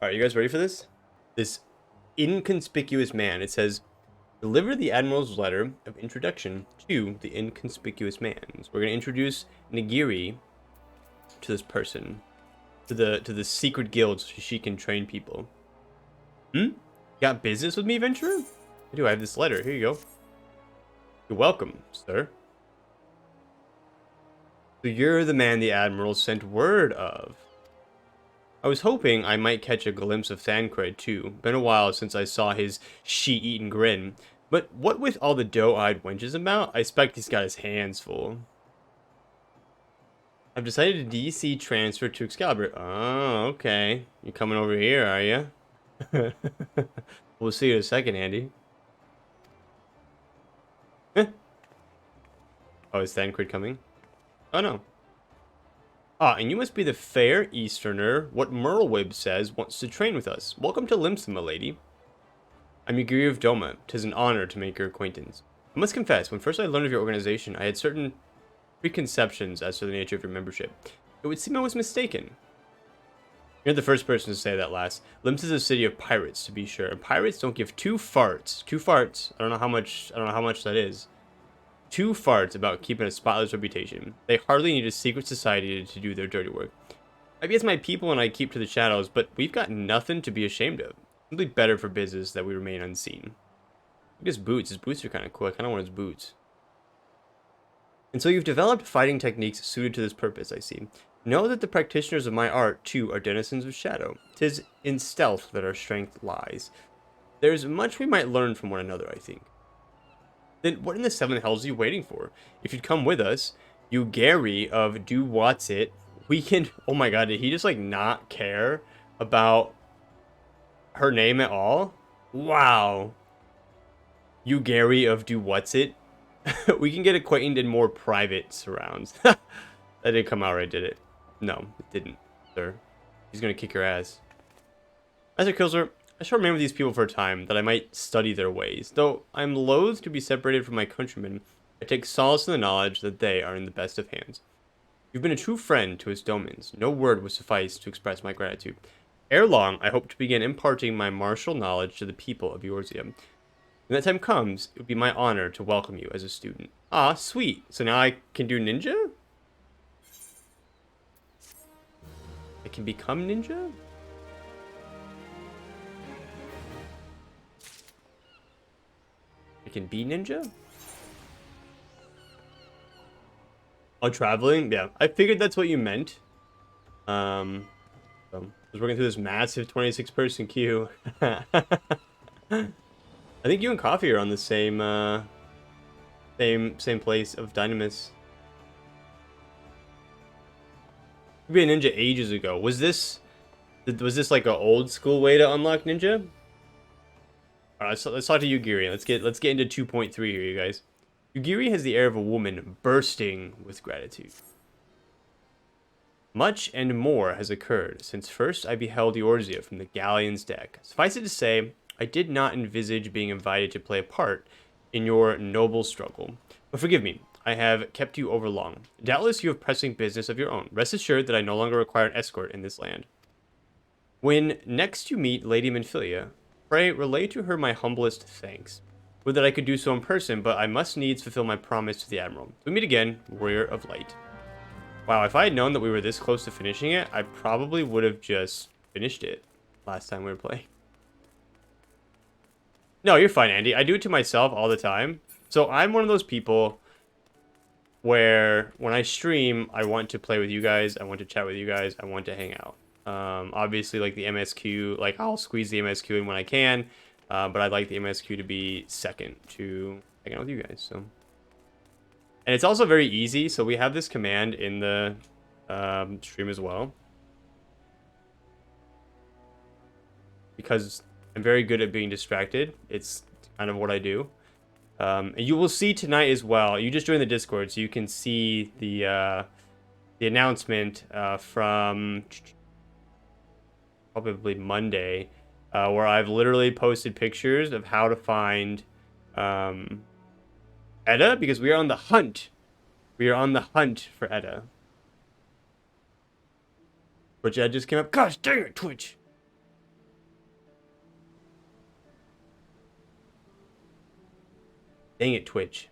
All right, you guys ready for this? This inconspicuous man. It says, deliver the Admiral's letter of introduction to the inconspicuous man. So we're going to introduce Nagiri to this person, to the secret guild so she can train people. Got business with me, Venturer? I do. I have this letter. Here you go. You're welcome, sir. So you're the man the Admiral sent word of. I was hoping I might catch a glimpse of Thancred too. Been a while since I saw his sheet-eaten grin. But what with all the doe-eyed wenches about, I expect he's got his hands full. I've decided to DC transfer to Excalibur. Oh, okay. You coming over here, are you? We'll see you in a second, Andy. Oh, is Thancred coming? Oh, no. Ah, and you must be the fair Easterner what Merlwib says wants to train with us. Welcome to Limsa, my lady. I'm Yugiri of Doma. 'Tis an honor to make your acquaintance. I must confess, when first I learned of your organization, I had certain preconceptions as to the nature of your membership. It would seem I was mistaken. You're the first person to say that last. Limsa is a city of pirates, to be sure. And pirates don't give two farts. Two farts. I don't know how much that is. Two farts about keeping a spotless reputation. They hardly need a secret society to do their dirty work. Maybe it's my people and I keep to the shadows, but we've got nothing to be ashamed of. Simply better for business that we remain unseen. Look at his boots. His boots are kind of cool. I kind of want his boots. And so you've developed fighting techniques suited to this purpose, I see. Know that the practitioners of my art, too, are denizens of shadow. 'Tis in stealth that our strength lies. There's much we might learn from one another, I think. Then what in the seven hells are you waiting for? If you'd come with us, you Gary of Do What's It, we can... Oh my god, did he just like not care about her name at all? Wow. You Gary of Do What's It? We can get acquainted in more private surrounds. That didn't come out right, did it? No, it didn't, sir. He's gonna kick your ass. As a Kilzor, I shall remain with these people for a time, that I might study their ways. Though I am loath to be separated from my countrymen, I take solace in the knowledge that they are in the best of hands. You've been a true friend to his dominions. No word would suffice to express my gratitude. Ere long, I hope to begin imparting my martial knowledge to the people of Eorzea. When that time comes, it would be my honor to welcome you as a student. Ah, sweet. So now I can do ninja? I can become ninja? I can be ninja? Oh, traveling? Yeah, I figured that's what you meant. So I was working through this massive 26-person queue. I think you and Coffee are on the same same place of Dynamis. Could be a ninja ages ago. Was this like an old school way to unlock ninja? All right, let's talk to Yugiri. Let's get into 2.3 here, you guys. Yugiri has the air of a woman bursting with gratitude. Much and more has occurred since first I beheld Eorzea from the galleon's deck. Suffice it to say, I did not envisage being invited to play a part in your noble struggle. But forgive me, I have kept you overlong. Doubtless you have pressing business of your own. Rest assured that I no longer require an escort in this land. When next you meet Lady Menphilia, pray relay to her my humblest thanks. Would that I could do so in person, but I must needs fulfill my promise to the Admiral. We meet again, Warrior of Light. Wow, if I had known that we were this close to finishing it, I probably would have just finished it last time we were playing. No, you're fine, Andy. I do it to myself all the time. So I'm one of those people where when I stream, I want to play with you guys, I want to chat with you guys, I want to hang out. Obviously, like the MSQ, like I'll squeeze the MSQ in when I can, but I'd like the MSQ to be second to hanging out with you guys. So, and it's also very easy. So we have this command in the stream as well, because I'm very good at being distracted. It's kind of what I do. And you will see tonight as well. You just joined the Discord, so you can see the announcement from probably Monday, where I've literally posted pictures of how to find Edda, because we are on the hunt. We are on the hunt for Edda. Which I just came up. Gosh dang it, Twitch. Dang it, Twitch.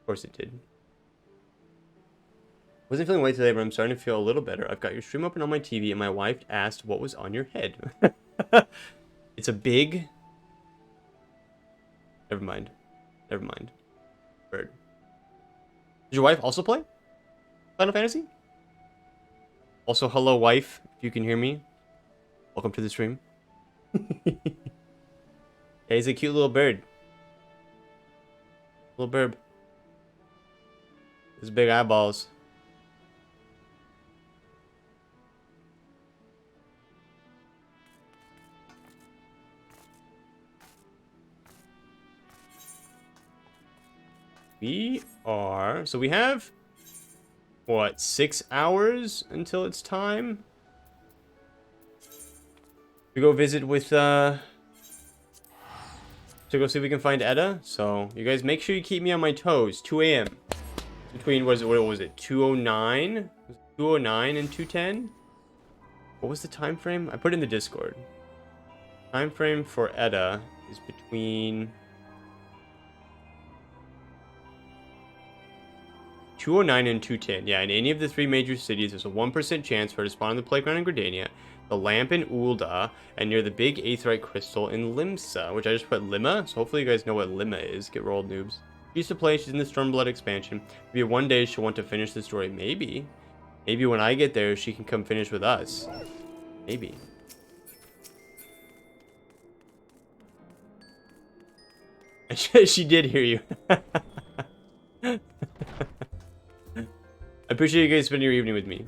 Of course it did. Wasn't feeling weight today, but I'm starting to feel a little better. I've got your stream open on my TV, and my wife asked what was on your head. It's a big... Never mind. Never mind. Bird. Did your wife also play Final Fantasy? Also, hello, wife, if you can hear me. Welcome to the stream. Hey, he's a cute little bird. Little bird. His big eyeballs. We are... So we have... What, 6 hours until it's time? We go visit with, to go see if we can find Edda. So, you guys make sure you keep me on my toes. 2 a.m. Between, what was it, 2:09? 2:09 and 2:10? What was the time frame? I put it in the Discord. Time frame for Edda is between 2:09 and 2:10. Yeah, in any of the 3 major cities, there's a 1% chance for her to spawn on the playground in Gridania, the lamp in Ul'dah, and near the big aetheryte crystal in Limsa, which I just put Lima, so hopefully you guys know what Lima is. Get rolled, noobs. She used to play, she's in the Stormblood expansion. Maybe one day she'll want to finish the story. Maybe. Maybe when I get there, she can come finish with us. Maybe. She did hear you. I appreciate you guys spending your evening with me.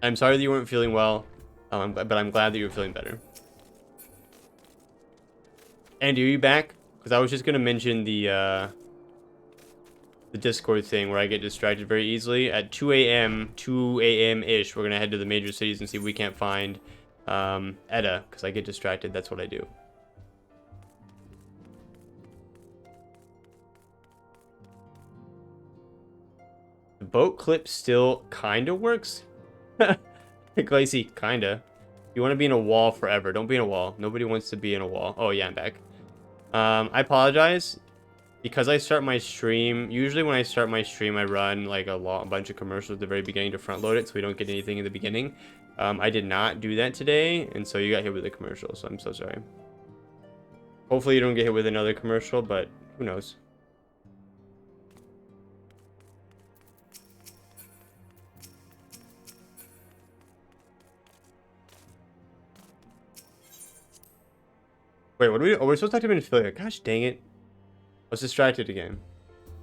I'm sorry that you weren't feeling well, but I'm glad that you're feeling better. Andy, are you back? Because I was just going to mention the Discord thing where I get distracted very easily. At 2 a.m.-ish, we're going to head to the major cities and see if we can't find Edda, because I get distracted. That's what I do. The boat clip still kind of works. Glacy, kinda. You want to be in a wall forever. Don't be in a wall. Nobody wants to be in a wall. Oh, yeah, I'm back. I apologize. Because I start my stream, usually when I start my stream, I run like a bunch of commercials at the very beginning to front load it so we don't get anything in the beginning. I did not do that today, and so you got hit with a commercial, so I'm so sorry. Hopefully you don't get hit with another commercial, but who knows. Wait, what are we? Oh, we're supposed to talk to him in affiliate. Gosh dang it. I was distracted again.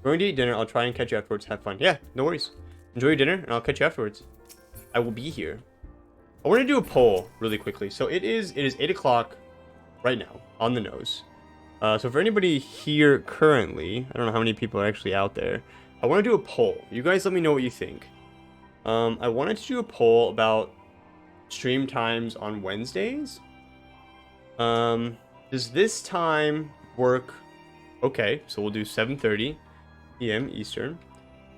We're going to eat dinner. I'll try and catch you afterwards. Have fun. Yeah, no worries. Enjoy your dinner, and I'll catch you afterwards. I will be here. I want to do a poll really quickly. So it is 8 o'clock right now, on the nose. So for anybody here currently, I don't know how many people are actually out there. I want to do a poll. You guys let me know what you think. I wanted to do a poll about stream times on Wednesdays. Does this time work? Okay, so we'll do 7:30 p.m. Eastern.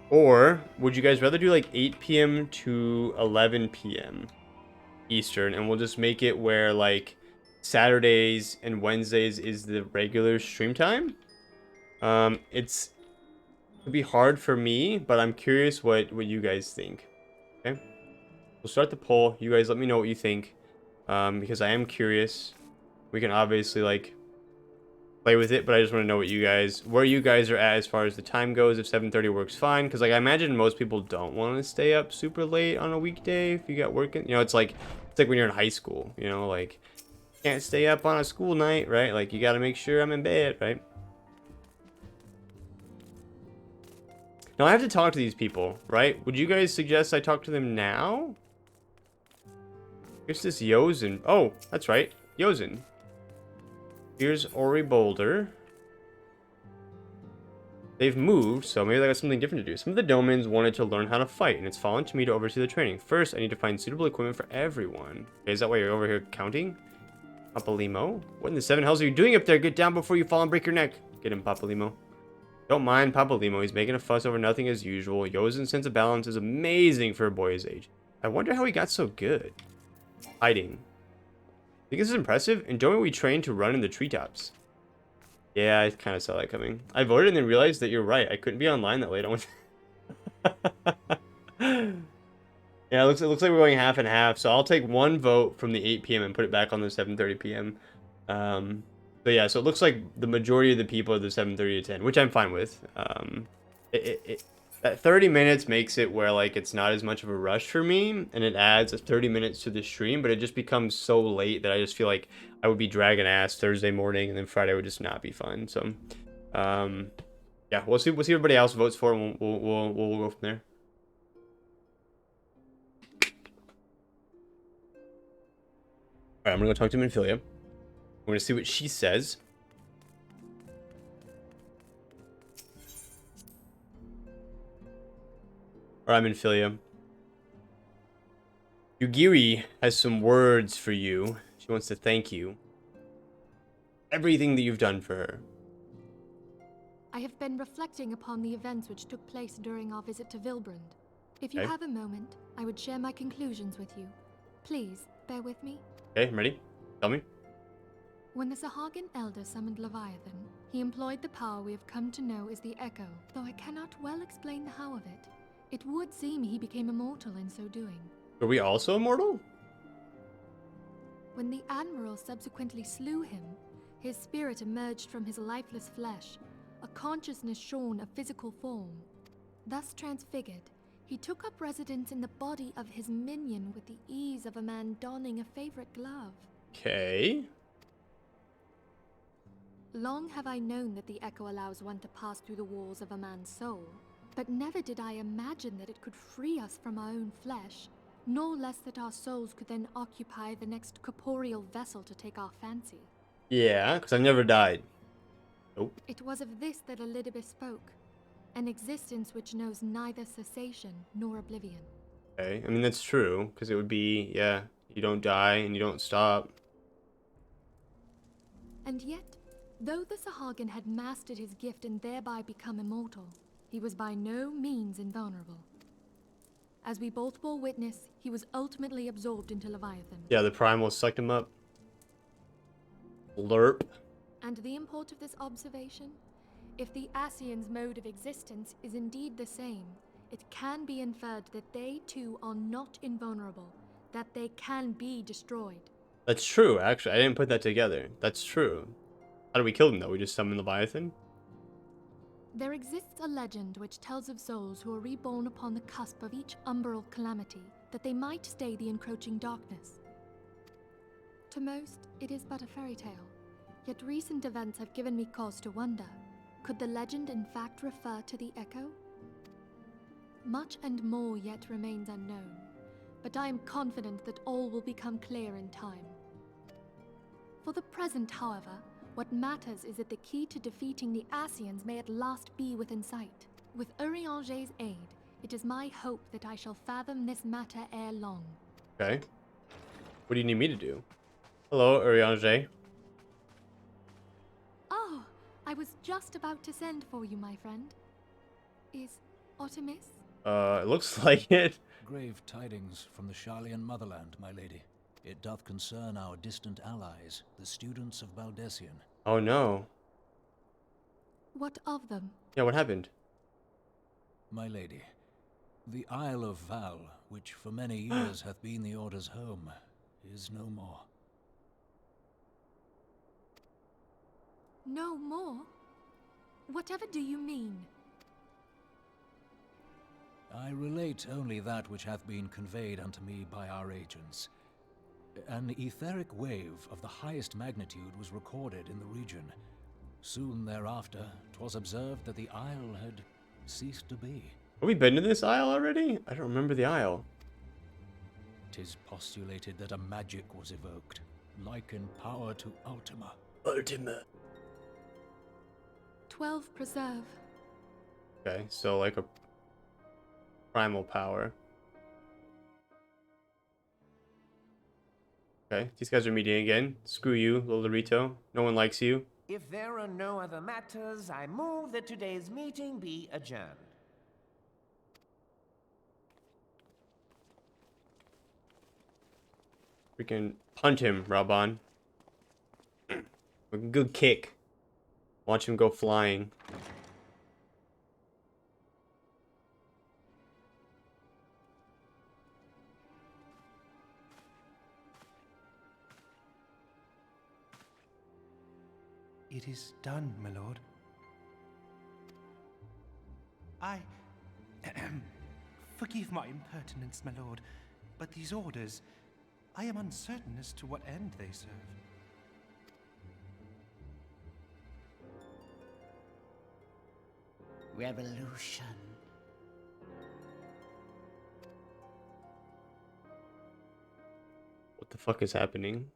Or would you guys rather do like 8 p.m. to 11 p.m. Eastern, and we'll just make it where like Saturdays and Wednesdays is the regular stream time? It'd be hard for me, but I'm curious what you guys think. Okay, we'll start the poll. You guys let me know what you think, because I am curious. We can obviously like play with it, but I just want to know where you guys are at as far as the time goes. If 7:30 works, fine, because like I imagine most people don't want to stay up super late on a weekday if you got working. You know, it's like when you're in high school, you know, like can't stay up on a school night, right? Like you got to make sure I'm in bed, right? Now I have to talk to these people, right? Would you guys suggest I talk to them now? Here's this Yozen. Oh, that's right, Yozen. Here's Ori Boulder. They've moved, so maybe they got something different to do. Some of the Domans wanted to learn how to fight, and it's fallen to me to oversee the training. First, I need to find suitable equipment for everyone. Okay, is that why you're over here counting? Papa Limo? What in the 7 hells are you doing up there? Get down before you fall and break your neck. Get him, Papa Limo. Don't mind Papa Limo. He's making a fuss over nothing as usual. Yozen's sense of balance is amazing for a boy his age. I wonder how he got so good. Hiding. I think this is impressive. And don't we train to run in the treetops? Yeah, I kind of saw that coming. I voted and then realized that you're right. I couldn't be online that late. Yeah, it looks like we're going half and half. So I'll take one vote from the 8 p.m. and put it back on the 7:30 p.m. So yeah, so it looks like the majority of the people are the 7:30 to 10, which I'm fine with. That 30 minutes makes it where like it's not as much of a rush for me, and it adds 30 minutes to the stream, but it just becomes so late that I just feel like I would be dragging ass Thursday morning, and then Friday would just not be fun. So, um, yeah, we'll see everybody else votes for, and we'll go from there. All right, I'm gonna go talk to Minfilia. We're gonna see what she says. All right, Minfilia. Yugiri has some words for you. She wants to thank you. Everything that you've done for her. I have been reflecting upon the events which took place during our visit to Vilbrand. If you Okay. have a moment, I would share my conclusions with you. Please, bear with me. Okay, I'm ready. Tell me. When the Sahagin Elder summoned Leviathan, he employed the power we have come to know as the Echo, though I cannot well explain the how of it. It would seem he became immortal in so doing. Are we also immortal? When the Admiral subsequently slew him, his spirit emerged from his lifeless flesh, a consciousness shorn of physical form. Thus transfigured, he took up residence in the body of his minion with the ease of a man donning a favorite glove. Okay. Long have I known that the Echo allows one to pass through the walls of a man's soul, but never did I imagine that it could free us from our own flesh, nor less that our souls could then occupy the next corporeal vessel to take our fancy. Yeah, because I've never died. Nope. It was of this that Elidibus spoke, an existence which knows neither cessation nor oblivion. Okay, I mean, that's true, because it would be, yeah, you don't die and you don't stop. And yet, though the Sahagin had mastered his gift and thereby become immortal, he was by no means invulnerable. As we both bore witness, he was ultimately absorbed into Leviathan. Yeah, the primal sucked him up. Lerp. And the import of this observation? If the Ascians' mode of existence is indeed the same, it can be inferred that they too are not invulnerable, that they can be destroyed. That's true, actually. I didn't put that together. That's true. How do we kill them, though? We just summon Leviathan? There exists a legend which tells of souls who are reborn upon the cusp of each umbral calamity, that they might stay the encroaching darkness. To most, it is but a fairy tale, yet recent events have given me cause to wonder. Could the legend in fact refer to the Echo? Much and more yet remains unknown, but I am confident that all will become clear in time. For the present, however, what matters is that the key to defeating the Ascians may at last be within sight. With Urianger's aid, it is my hope that I shall fathom this matter ere long. Okay. What do you need me to do? Hello, Urianger. Oh, I was just about to send for you, my friend. Is Artemis? It looks like it. Grave tidings from the Sharlayan motherland, my lady. It doth concern our distant allies, the students of Baldessian. Oh, no. What of them? Yeah, what happened? My lady, the Isle of Val, which for many years hath been the Order's home, is no more. No more? Whatever do you mean? I relate only that which hath been conveyed unto me by our agents. An etheric wave of the highest magnitude was recorded in the region. Soon thereafter, 'twas observed that the isle had ceased to be. Have we been to this isle already? I don't remember the isle. 'Tis postulated that a magic was evoked, like in power to Ultima. Ultima. 12 preserve. Okay, so like a primal power. Okay, these guys are meeting again. Screw you, Lolorito. No one likes you. If there are no other matters, I move that today's meeting be adjourned. Freaking punt him, Raban. A good kick. Watch him go flying. It is done, my lord. I... Forgive my impertinence, my lord, but these orders, I am uncertain as to what end they serve. Revolution. What the fuck is happening?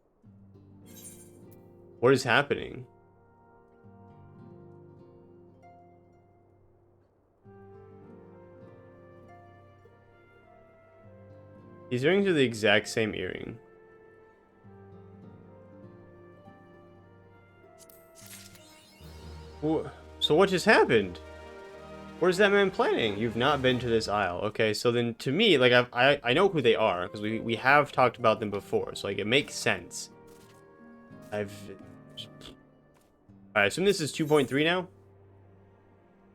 What is happening? These earrings are the exact same earring. So what just happened? What is that man planning? You've not been to this aisle. Okay, so then to me, like I know who they are because we have talked about them before. So like it makes sense. I assume this is 2.3 now.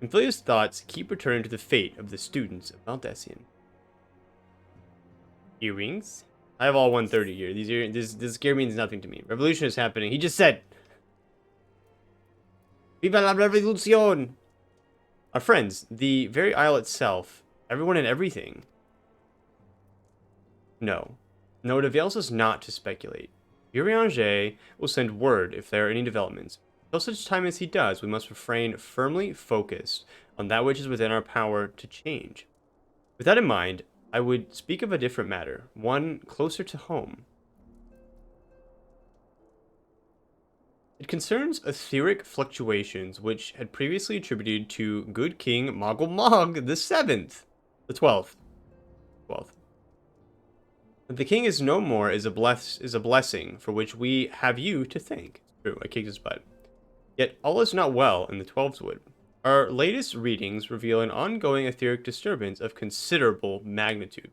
Amphilia's thoughts keep returning to the fate of the students of Maldacian. Earrings? I have all 130 here. These earrings, this gear means nothing to me. Revolution is happening. He just said, "Viva la revolución!" Our friends, the very isle itself, everyone and everything. No, it avails us not to speculate. Urianger will send word if there are any developments. Until such time as he does, we must refrain firmly focused on that which is within our power to change. With that in mind, I would speak of a different matter, one closer to home. It concerns etheric fluctuations which had previously attributed to good King Moggle Mog the 7th. The 12th. That the king is no more is a blessing for which we have you to thank. It's true, I kicked his butt. Yet all is not well in the 12's wood. Our latest readings reveal an ongoing etheric disturbance of considerable magnitude.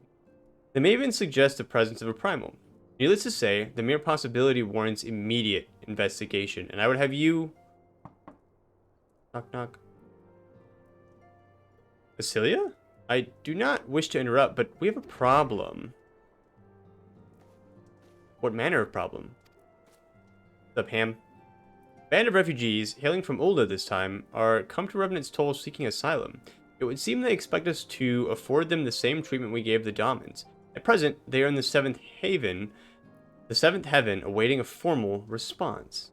They may even suggest the presence of a primal. Needless to say, the mere possibility warrants immediate investigation, and I would have you... Knock, knock. Basilia? I do not wish to interrupt, but we have a problem. What manner of problem? What's up, Ham? Band of refugees, hailing from Ul'dah this time, are come to Revenant's Toll seeking asylum. It would seem they expect us to afford them the same treatment we gave the Domans. At present, they are in the seventh heaven, awaiting a formal response.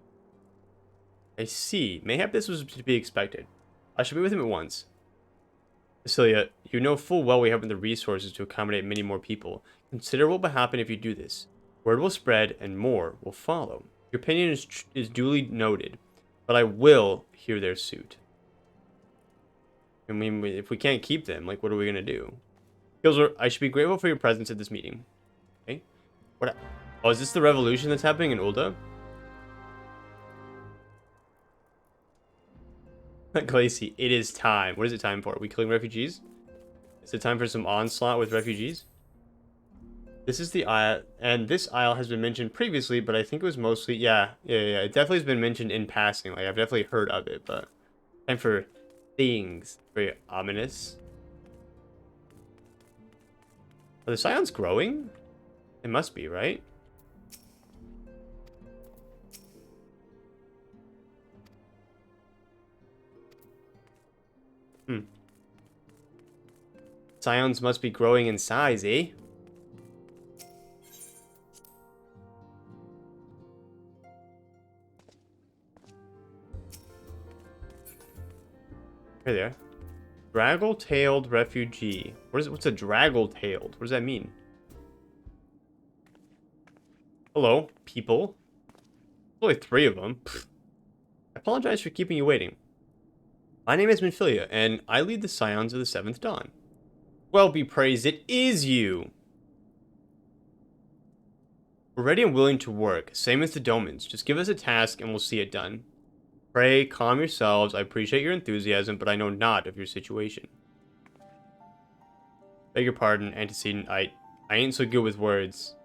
I see. Mayhap this was to be expected. I shall be with him at once. Cecilia, you know full well we haven't the resources to accommodate many more people. Consider what will happen if you do this. Word will spread, and more will follow. Your opinion is duly noted, but I will hear their suit. I mean, if we can't keep them, like, what are we gonna do? Kilzor, I should be grateful for your presence at this meeting. Okay? What? Oh, is this the revolution that's happening in Ul'dah? Glacy, it is time. What is it time for? Are we killing refugees? Is it time for some onslaught with refugees? This is the isle, and this isle has been mentioned previously, but I think it was mostly, yeah. It definitely has been mentioned in passing. Like, I've definitely heard of it, but time for things. Very ominous. Are the scions growing? It must be, right? Scions must be growing in size, eh? Hey there. Draggle-tailed refugee. What's a draggle-tailed? What does that mean? Hello, people. There's only 3 of them. Pfft. I apologize for keeping you waiting. My name is Minfilia, and I lead the Scions of the 7th Dawn. Well be praised, it is you! We're ready and willing to work, same as the Domans. Just give us a task and we'll see it done. Pray, calm yourselves. I appreciate your enthusiasm, but I know not of your situation. Beg your pardon, antecedent. I ain't so good with words.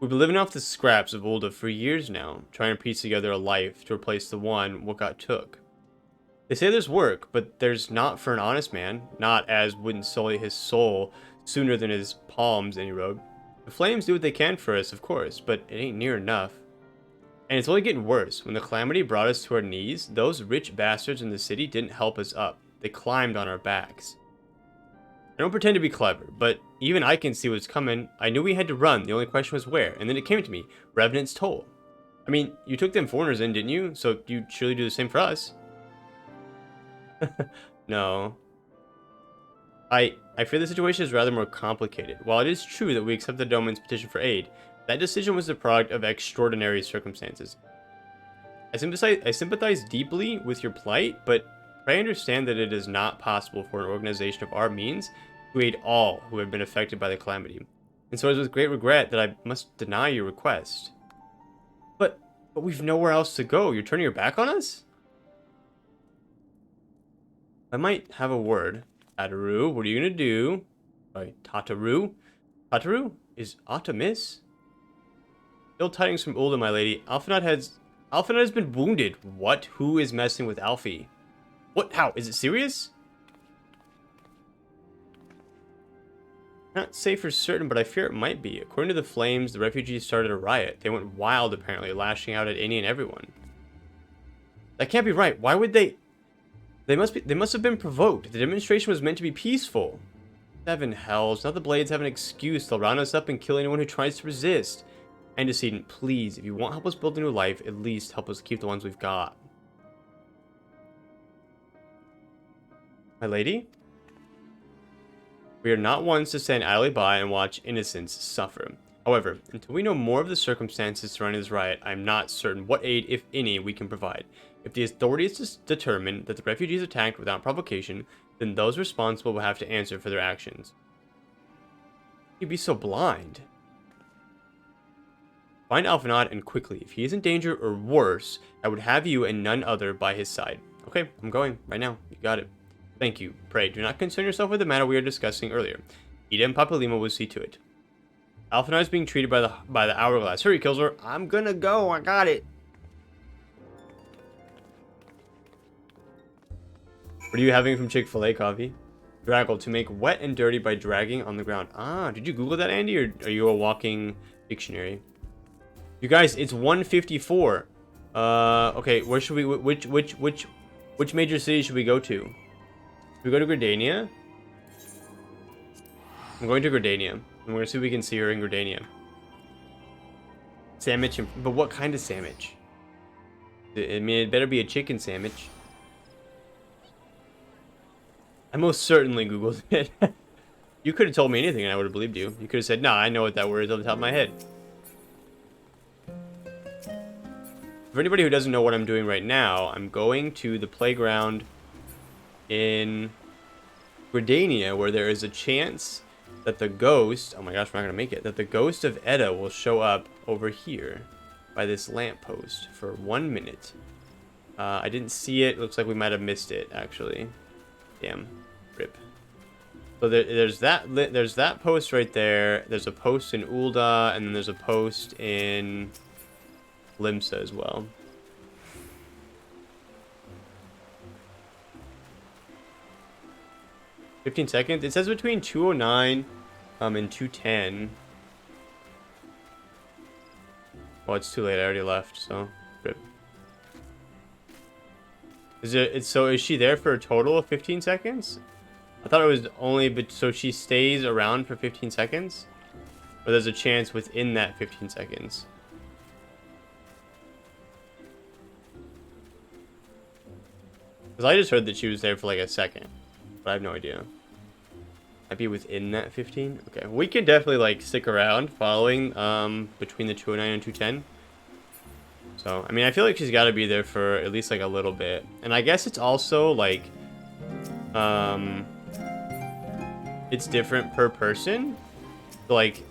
We've been living off the scraps of Ul'dah for years now, trying to piece together a life to replace the one what got took. They say there's work, but there's not for an honest man. Not as wouldn't sully his soul sooner than his palms, any road. The flames do what they can for us, of course, but it ain't near enough. And it's only getting worse. When the calamity brought us to our knees, those rich bastards in the city didn't help us up. They climbed on our backs. I don't pretend to be clever, but even I can see what's coming. I knew we had to run. The only question was where. And then it came to me. Revenant's Toll. I mean, you took them foreigners in, didn't you? So you'd surely do the same for us. No. I fear the situation is rather more complicated. While it is true that we accept the Domain's petition for aid, that decision was the product of extraordinary circumstances. I sympathize deeply with your plight, but pray understand that it is not possible for an organization of our means to aid all who have been affected by the calamity. And so it is with great regret that I must deny your request. But we've nowhere else to go. You're turning your back on us? I might have a word. Tataru, what are you gonna do? Sorry, Tataru? Tataru? Is Ata miss? Ill tidings from Ul'dah, my lady. Alphanut has been wounded. What? Who is messing with Alfie? What? How? Is it serious? Not say for certain, but I fear it might be. According to the flames, the refugees started a riot. They went wild, apparently, lashing out at any and everyone. That can't be right. Why would they... They must have been provoked. The demonstration was meant to be peaceful. Seven hells. Now the Blades have an excuse. They'll round us up and kill anyone who tries to resist. Antecedent, please, if you won't help us build a new life, at least help us keep the ones we've got. My lady? We are not ones to stand idly by and watch innocents suffer. However, until we know more of the circumstances surrounding this riot, I am not certain what aid, if any, we can provide. If the authorities determine that the refugees attacked without provocation, then those responsible will have to answer for their actions. You'd be so blind. Find Alphanut and quickly. If he is in danger or worse, I would have you and none other by his side. Okay, I'm going right now. You got it. Thank you. Pray, do not concern yourself with the matter we were discussing earlier. Ida and Papalima will see to it. Alphanut is being treated by the hourglass. Hurry, Kilzor. I'm gonna go. I got it. What are you having from Chick-fil-A coffee? Draggle, to make wet and dirty by dragging on the ground. Ah, did you Google that, Andy, or are you a walking dictionary? You guys, it's 1:54. Okay, where should we? Which major city should we go to? Should we go to Gridania? I'm going to Gridania. And we're gonna see if we can see her in Gridania. Sandwich, but what kind of sandwich? I mean, it better be a chicken sandwich. I most certainly Googled it. You could have told me anything and I would have believed you. You could have said, nah, I know what that word is off the top of my head. For anybody who doesn't know what I'm doing right now, I'm going to the playground in Gridania, where there is a chance that the ghost... Oh my gosh, we're not going to make it. That the ghost of Edda will show up over here by this lamppost for 1 minute. I didn't see it. Looks like we might have missed it, actually. Damn. Rip. So there's that post right there. There's a post in Ul'dah, and then there's a post in Limsa as well. $15 seconds. It says between 2:09 and 2:10. Well, it's too late. I already left, so rip. Is she there for a total of 15 seconds? I thought it was only, so she stays around for 15 seconds? Or there's a chance within that 15 seconds? Because I just heard that she was there for like a second. But I have no idea. Might be within that 15? Okay, we can definitely like stick around following between the 2:09 and 2:10. So, I mean, I feel like she's got to be there for at least, like, a little bit. And I guess it's also, like, it's different per person. So, like,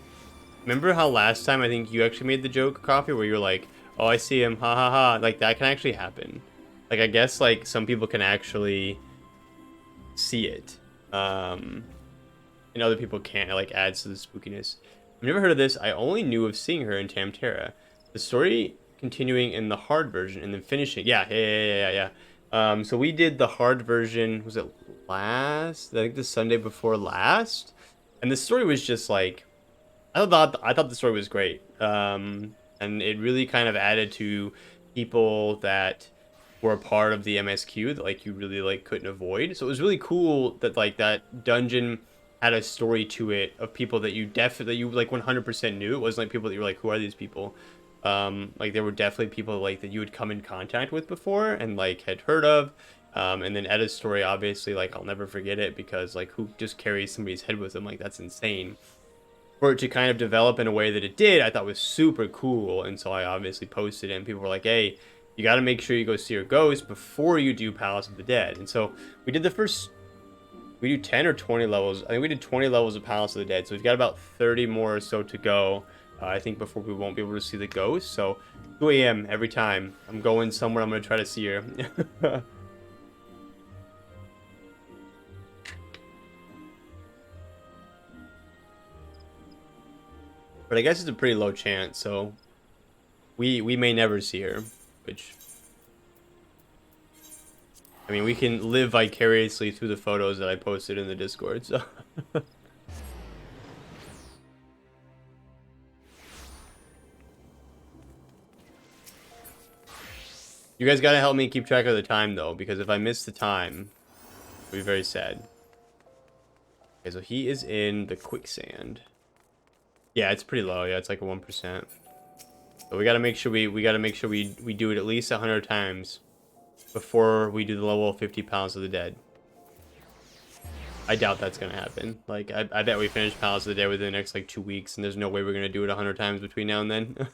remember how last time I think you actually made the joke, Coffee, where you're like, oh, I see him, ha ha ha. Like, that can actually happen. Like, I guess, like, some people can actually see it. And other people can't. It, like, adds to the spookiness. I've never heard of this. I only knew of seeing her in Tamtera. The story... continuing in the hard version and then finishing. Yeah. So we did the hard version, was it last? I think the Sunday before last. And the story was just like, I thought the story was great. And it really kind of added to people that were a part of the MSQ that like you really like couldn't avoid. So it was really cool that like that dungeon had a story to it of people that you definitely you like 100% knew. It wasn't like people that you were like, who are these people? Like there were definitely people like that you would come in contact with before and like had heard of. And then Edda's story, obviously, like I'll never forget it because like who just carries somebody's head with them? Like that's insane. For it to kind of develop in a way that it did, I thought was super cool. And so I obviously posted it, and people were like, hey, you got to make sure you go see your ghost before you do Palace of the Dead. And so we did we do 10 or 20 levels. I think we did 20 levels of Palace of the Dead. So we've got about 30 more or so to go, I think, before we won't be able to see the ghost. So 2 a.m. every time I'm going somewhere, I'm going to try to see her. But I guess it's a pretty low chance, so we may never see her, which I mean, we can live vicariously through the photos that I posted in the Discord, so you guys gotta help me keep track of the time though, because if I miss the time, it'll be very sad. Okay, so he is in the quicksand. Yeah, it's pretty low. Yeah, it's like a 1%. So we gotta make sure we gotta make sure we do it at least 100 times before we do the level 50 Palace of the Dead. I doubt that's gonna happen. Like, I bet we finish Palace of the Dead within the next like 2 weeks, and there's no way we're gonna do it 100 times between now and then.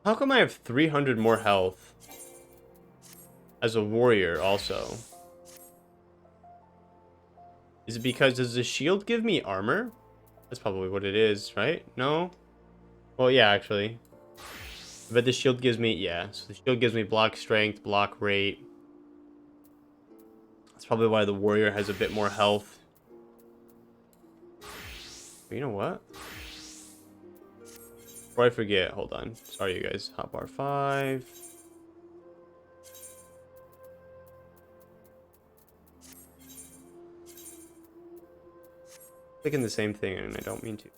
How come I have 300 more health as a warrior also? Is it because does the shield give me armor? That's probably what it is, right? No? Well, yeah, actually. But the shield gives me, yeah. So the shield gives me block strength, block rate. That's probably why the warrior has a bit more health. But you know what? Before I forget, hold on. Sorry, you guys. Hotbar 5. Clicking the same thing, and I don't mean to.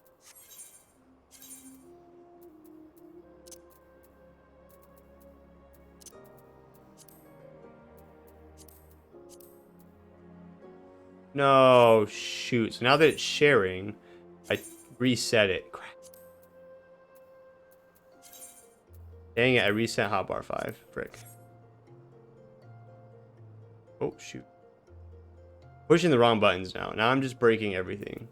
No, shoot. So now that it's sharing, I reset it. Crap. Dang it, I reset hotbar 5. Frick. Oh, shoot. Pushing the wrong buttons now. Now I'm just breaking everything.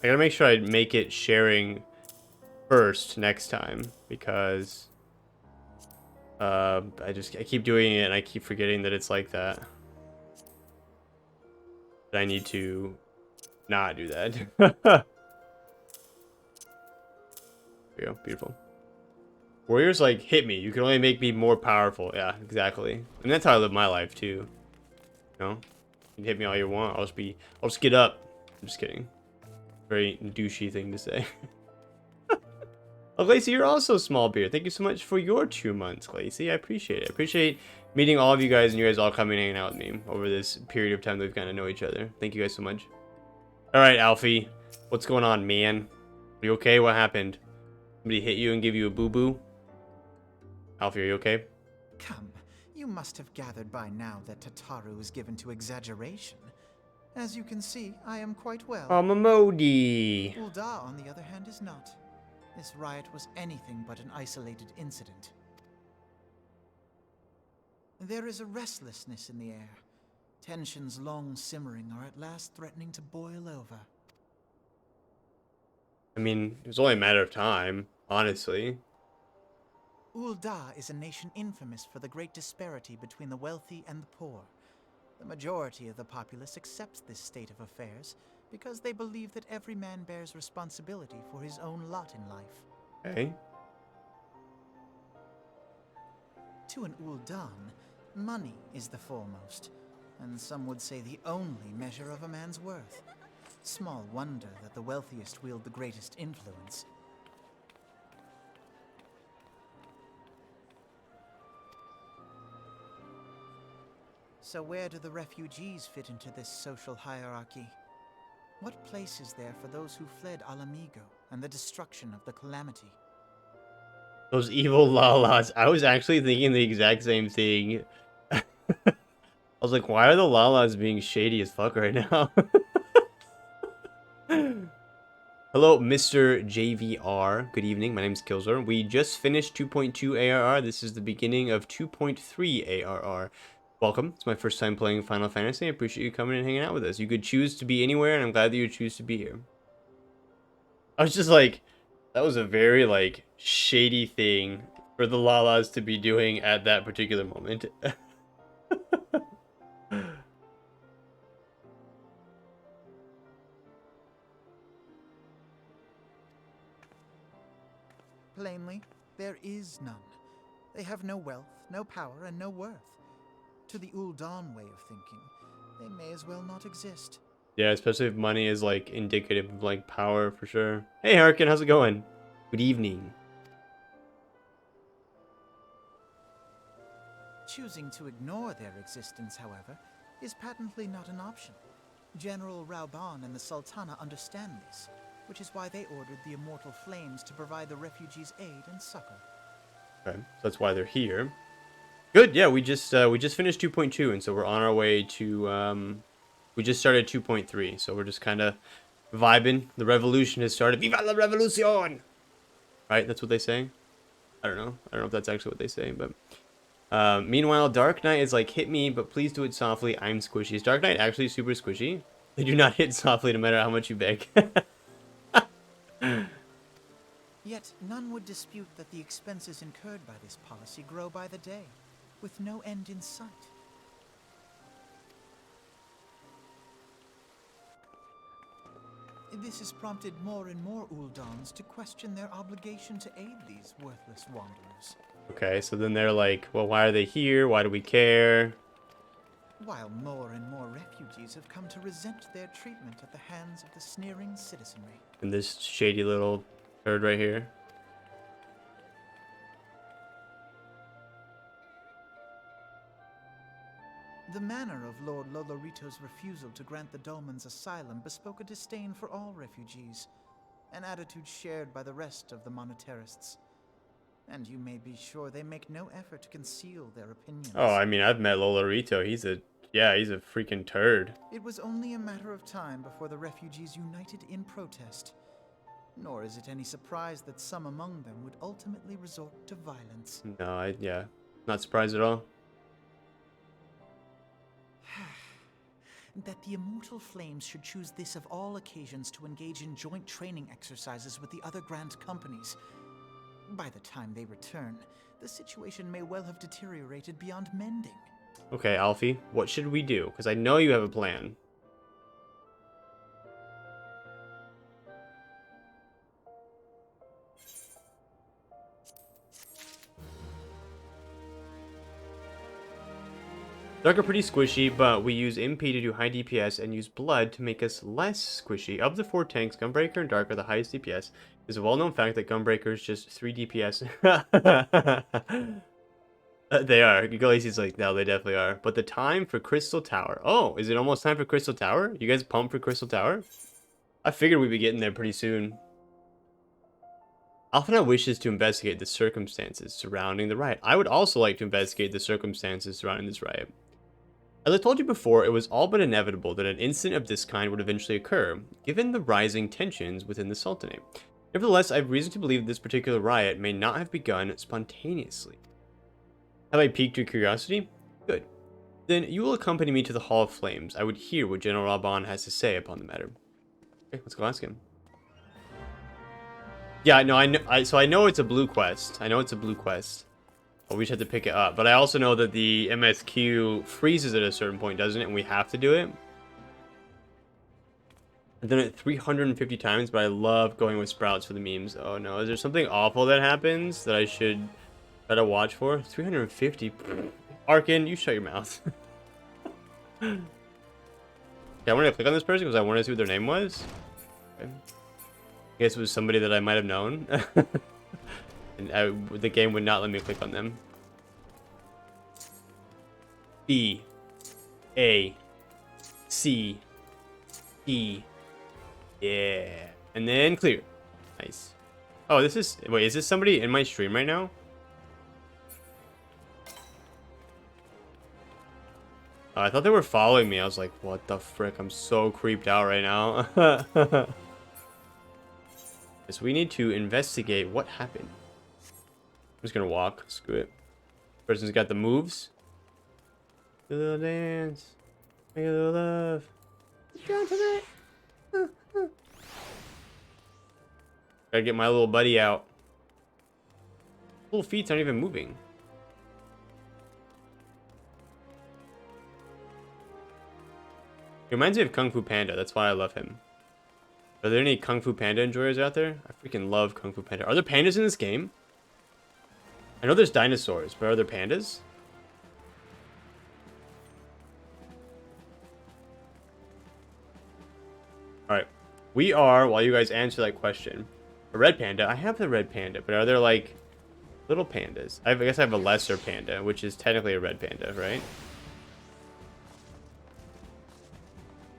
I gotta make sure I make it sharing first next time, because I keep doing it and I keep forgetting that it's like that. That I need to not do that. There we go. Beautiful. Warriors like hit me. You can only make me more powerful. Yeah, exactly. And that's how I live my life too. You know, you can hit me all you want. I'll just get up. I'm just kidding. Very douchey thing to say. Oh, Lacey, you're also small beer. Thank you so much for your 2 months, Lacey. I appreciate it. I appreciate meeting all of you guys and you guys all coming and hanging out with me over this period of time that we've gotten to know each other. Thank you guys so much. All right, Alfie. What's going on, man? Are you okay? What happened? Somebody hit you and give you a boo-boo? Alfie, are you okay? Come, you must have gathered by now that Tataru is given to exaggeration. As you can see, I am quite well. I'm a Modi. Ul'dah, on the other hand, is not. This riot was anything but an isolated incident. There is a restlessness in the air. Tensions long simmering are at last threatening to boil over. I mean, it was only a matter of time, honestly. Ul'dah is a nation infamous for the great disparity between the wealthy and the poor. The majority of the populace accepts this state of affairs because they believe that every man bears responsibility for his own lot in life. Okay. To an Ul'dah, money is the foremost, and some would say the only measure of a man's worth. Small wonder that the wealthiest wield the greatest influence. So where do the refugees fit into this social hierarchy? What place is there for those who fled Alamigo and the destruction of the Calamity? Those evil Lalas. I was actually thinking the exact same thing. I was like, why are the Lalas being shady as fuck right now? Hello, Mr. JVR. Good evening. My name is Kilzor. We just finished 2.2 ARR. This is the beginning of 2.3 ARR. Welcome. It's my first time playing Final Fantasy. I appreciate you coming and hanging out with us. You could choose to be anywhere, and I'm glad that you choose to be here. I was just like, that was a very, like, shady thing for the Lalas to be doing at that particular moment. Plainly, there is none. They have no wealth, no power, and no worth. To the Ul'dah way of thinking, they may as well not exist. Yeah, especially if money is, like, indicative of, like, power, for sure. Hey, Harkin, how's it going? Good evening. Choosing to ignore their existence, however, is patently not an option. General Rauban and the Sultana understand this, which is why they ordered the Immortal Flames to provide the refugees aid and succor. Okay, so that's why they're here. Good, yeah, we just finished 2.2, and so we're on our way to, we just started 2.3, so we're just kind of vibing. The revolution has started. Viva la revolucion! Right, that's what they say? I don't know if that's actually what they say, but... meanwhile, Dark Knight is like, hit me, but please do it softly. I'm squishy. Is Dark Knight actually super squishy? They do not hit softly no matter how much you beg. Yet none would dispute that the expenses incurred by this policy grow by the day, with no end in sight. This has prompted more and more Ul'dahs to question their obligation to aid these worthless wanderers. Okay, so then they're like, well, why are they here? Why do we care? While more and more refugees have come to resent their treatment at the hands of the sneering citizenry. And this shady little turd right here. The manner of Lord Lolorito's refusal to grant the Dolmens asylum bespoke a disdain for all refugees, an attitude shared by the rest of the monetarists. And you may be sure they make no effort to conceal their opinions. Oh, I mean, I've met Lolorito. He's a freaking turd. It was only a matter of time before the refugees united in protest. Nor is it any surprise that some among them would ultimately resort to violence. No, yeah, not surprised at all. That the Immortal Flames should choose this of all occasions to engage in joint training exercises with the other Grand Companies. By the time they return, the situation may well have deteriorated beyond mending. Okay, Alfie, what should we do? Because I know you have a plan. Dark are pretty squishy, but we use MP to do high DPS and use Blood to make us less squishy. Of the 4 tanks, Gunbreaker and Dark are the highest DPS. It's a well-known fact that Gunbreaker is just 3 DPS. They are. Galacio's like, no, they definitely are. But the time for Crystal Tower. Oh, is it almost time for Crystal Tower? You guys pumped for Crystal Tower? I figured we'd be getting there pretty soon. Alphana wishes to investigate the circumstances surrounding the riot. I would also like to investigate the circumstances surrounding this riot. As I told you before, it was all but inevitable that an incident of this kind would eventually occur, given the rising tensions within the Sultanate. Nevertheless, I have reason to believe that this particular riot may not have begun spontaneously. Have I piqued your curiosity? Good. Then you will accompany me to the Hall of Flames. I would hear what General Rauban has to say upon the matter. Okay, let's go ask him. Yeah, no, I know it's a blue quest. I know it's a blue quest. Oh, we just have to pick it up. But I also know that the MSQ freezes at a certain point, doesn't it? And we have to do it. I've done it 350 times, but I love going with Sprouts for the memes. Oh no, is there something awful that happens that I should try to watch for? 350? Arkin, you shut your mouth. Okay, I wanted to click on this person because I wanted to see what their name was. Okay. I guess it was somebody that I might have known. And the game would not let me click on them. B. A. C. E. Yeah. And then clear. Nice. Oh, this is... Wait, is this somebody in my stream right now? Oh, I thought they were following me. I was like, what the frick? I'm so creeped out right now. So we need to investigate what happened. I'm just gonna walk. Screw it. Person's got the moves. Do a little dance. Make a little love. Down tonight. Gotta get my little buddy out. Little feet's aren't even moving. He reminds me of Kung Fu Panda. That's why I love him. Are there any Kung Fu Panda enjoyers out there? I freaking love Kung Fu Panda. Are there pandas in this game? I know there's dinosaurs, but are there pandas? Alright. We are, while you guys answer that question, a red panda. I have the red panda, but are there like little pandas? I guess I have a lesser panda, which is technically a red panda, right?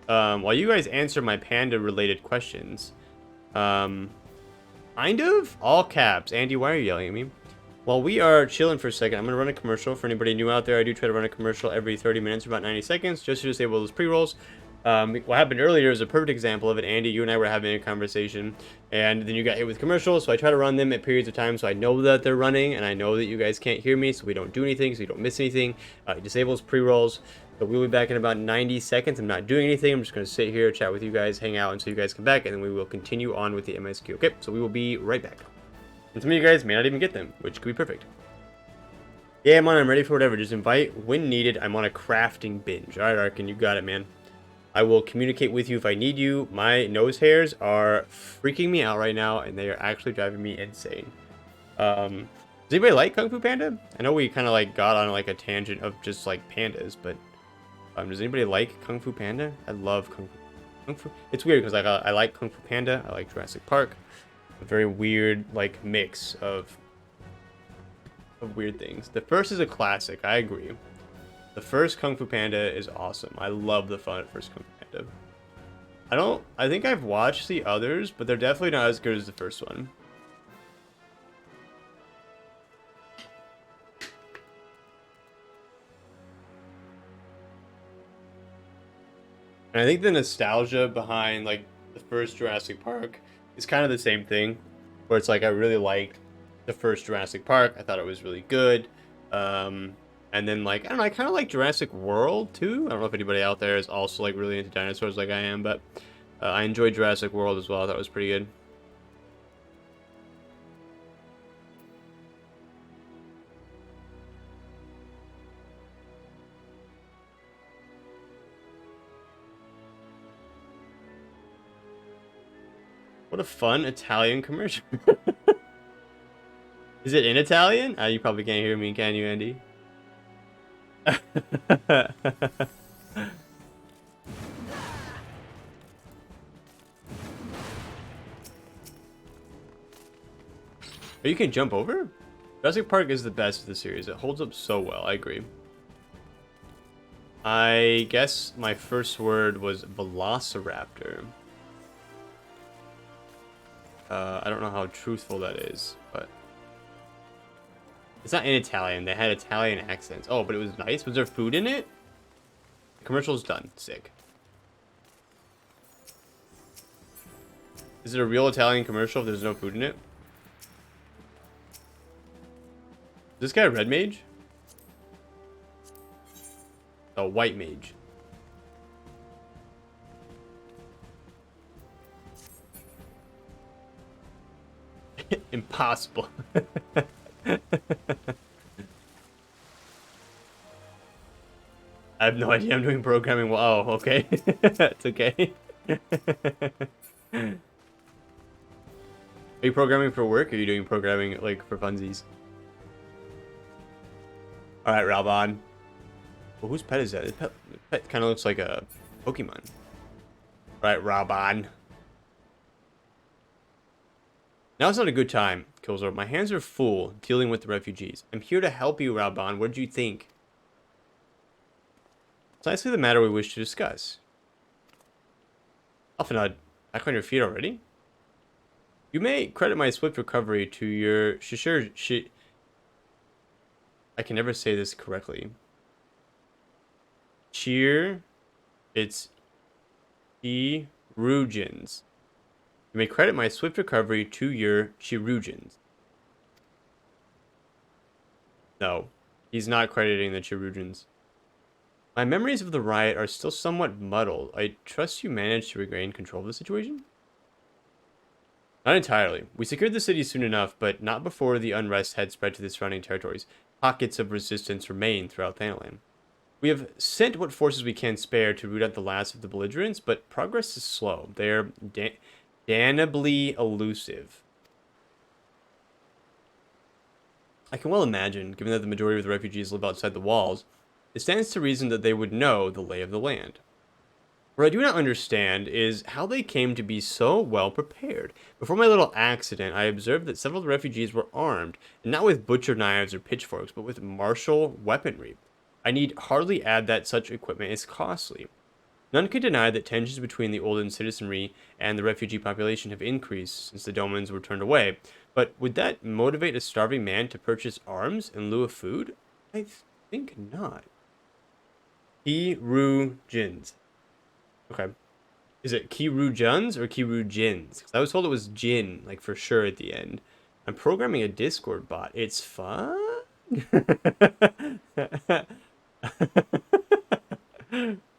While you guys answer my panda related questions, kind of all caps. Andy, why are you yelling at me? While we are chilling for a second, I'm gonna run a commercial for anybody new out there. I do try to run a commercial every 30 minutes for about 90 seconds just to disable those pre-rolls. What happened earlier is a perfect example of it. Andy, you and I were having a conversation, and then you got hit with commercials, so I try to run them at periods of time so I know that they're running, and I know that you guys can't hear me, so we don't do anything, so you don't miss anything. It disables pre-rolls. So we'll be back in about 90 seconds. I'm not doing anything. I'm just going to sit here, chat with you guys, hang out until you guys come back, and then we will continue on with the MSQ. Okay, so we will be right back. And some of you guys may not even get them, which could be perfect. Yeah, I'm ready for whatever. Just invite when needed. I'm on a crafting binge. All right, Arkin, you got it, man. I will communicate with you if I need you. My nose hairs are freaking me out right now, and they are actually driving me insane. Does anybody like Kung Fu Panda? I know we kind of like got on like a tangent of just like pandas, but does anybody like Kung Fu Panda? I love Kung Fu. It's weird because like I like Kung Fu Panda. I like Jurassic Park. A very weird like mix of weird things. The first is a classic. I agree. The first Kung Fu Panda is awesome. I love the first Kung Fu Panda. I think I've watched the others, but they're definitely not as good as the first one. And I think the nostalgia behind like the first Jurassic Park is kind of the same thing, where it's like I really liked the first Jurassic Park. I thought it was really good. And then like I don't know, I kind of like Jurassic World too. I don't know if anybody out there is also like really into dinosaurs like I am, but I enjoyed Jurassic World as well. I thought it was pretty good. What a fun Italian commercial. Is it in Italian? You probably can't hear me, can you, Andy? But you can jump over? Jurassic Park is the best of the series. It holds up so well. I agree. I guess my first word was Velociraptor. I don't know how truthful that is, but it's not in Italian. They had Italian accents. Oh, but it was nice. Was there food in it? The commercial's done. Sick. Is it a real Italian commercial if there's no food in it? Is this guy a red mage? A white mage. Impossible. I have no idea. I'm doing programming. Wow. Okay. It's okay. Are you programming for work, or are you doing programming, like, for funsies? Alright, Raban. Well, whose pet is that? His pet kind of looks like a Pokemon. Alright, Raban. Now's not a good time, Kilzor. My hands are full dealing with the refugees. I'm here to help you, Raban. What did you think? Precisely the matter we wish to discuss. Alphanod, back on your feet already? You may credit my swift recovery to your I can never say this correctly. It's Chirurgeons. You may credit my swift recovery to your Chirurgeons. No, he's not crediting the Chirurgeons. My memories of the riot are still somewhat muddled. I trust you managed to regain control of the situation? Not entirely. We secured the city soon enough, but not before the unrest had spread to the surrounding territories. Pockets of resistance remain throughout Thanalan. We have sent what forces we can spare to root out the last of the belligerents, but progress is slow. They're damnably elusive. I can well imagine, given that the majority of the refugees live outside the walls, it stands to reason that they would know the lay of the land. What I do not understand is how they came to be so well prepared. Before my little accident, I observed that several of the refugees were armed, and not with butcher knives or pitchforks, but with martial weaponry. I need hardly add that such equipment is costly. None can deny that tensions between the Ul'dah citizenry and the refugee population have increased since the Domans were turned away, but would that motivate a starving man to purchase arms in lieu of food? I think not. Chirurgeons. Okay. Is it Chirurgeons or Chirurgeons? Because I was told it was Jin, like for sure at the end. I'm programming a Discord bot. It's fun?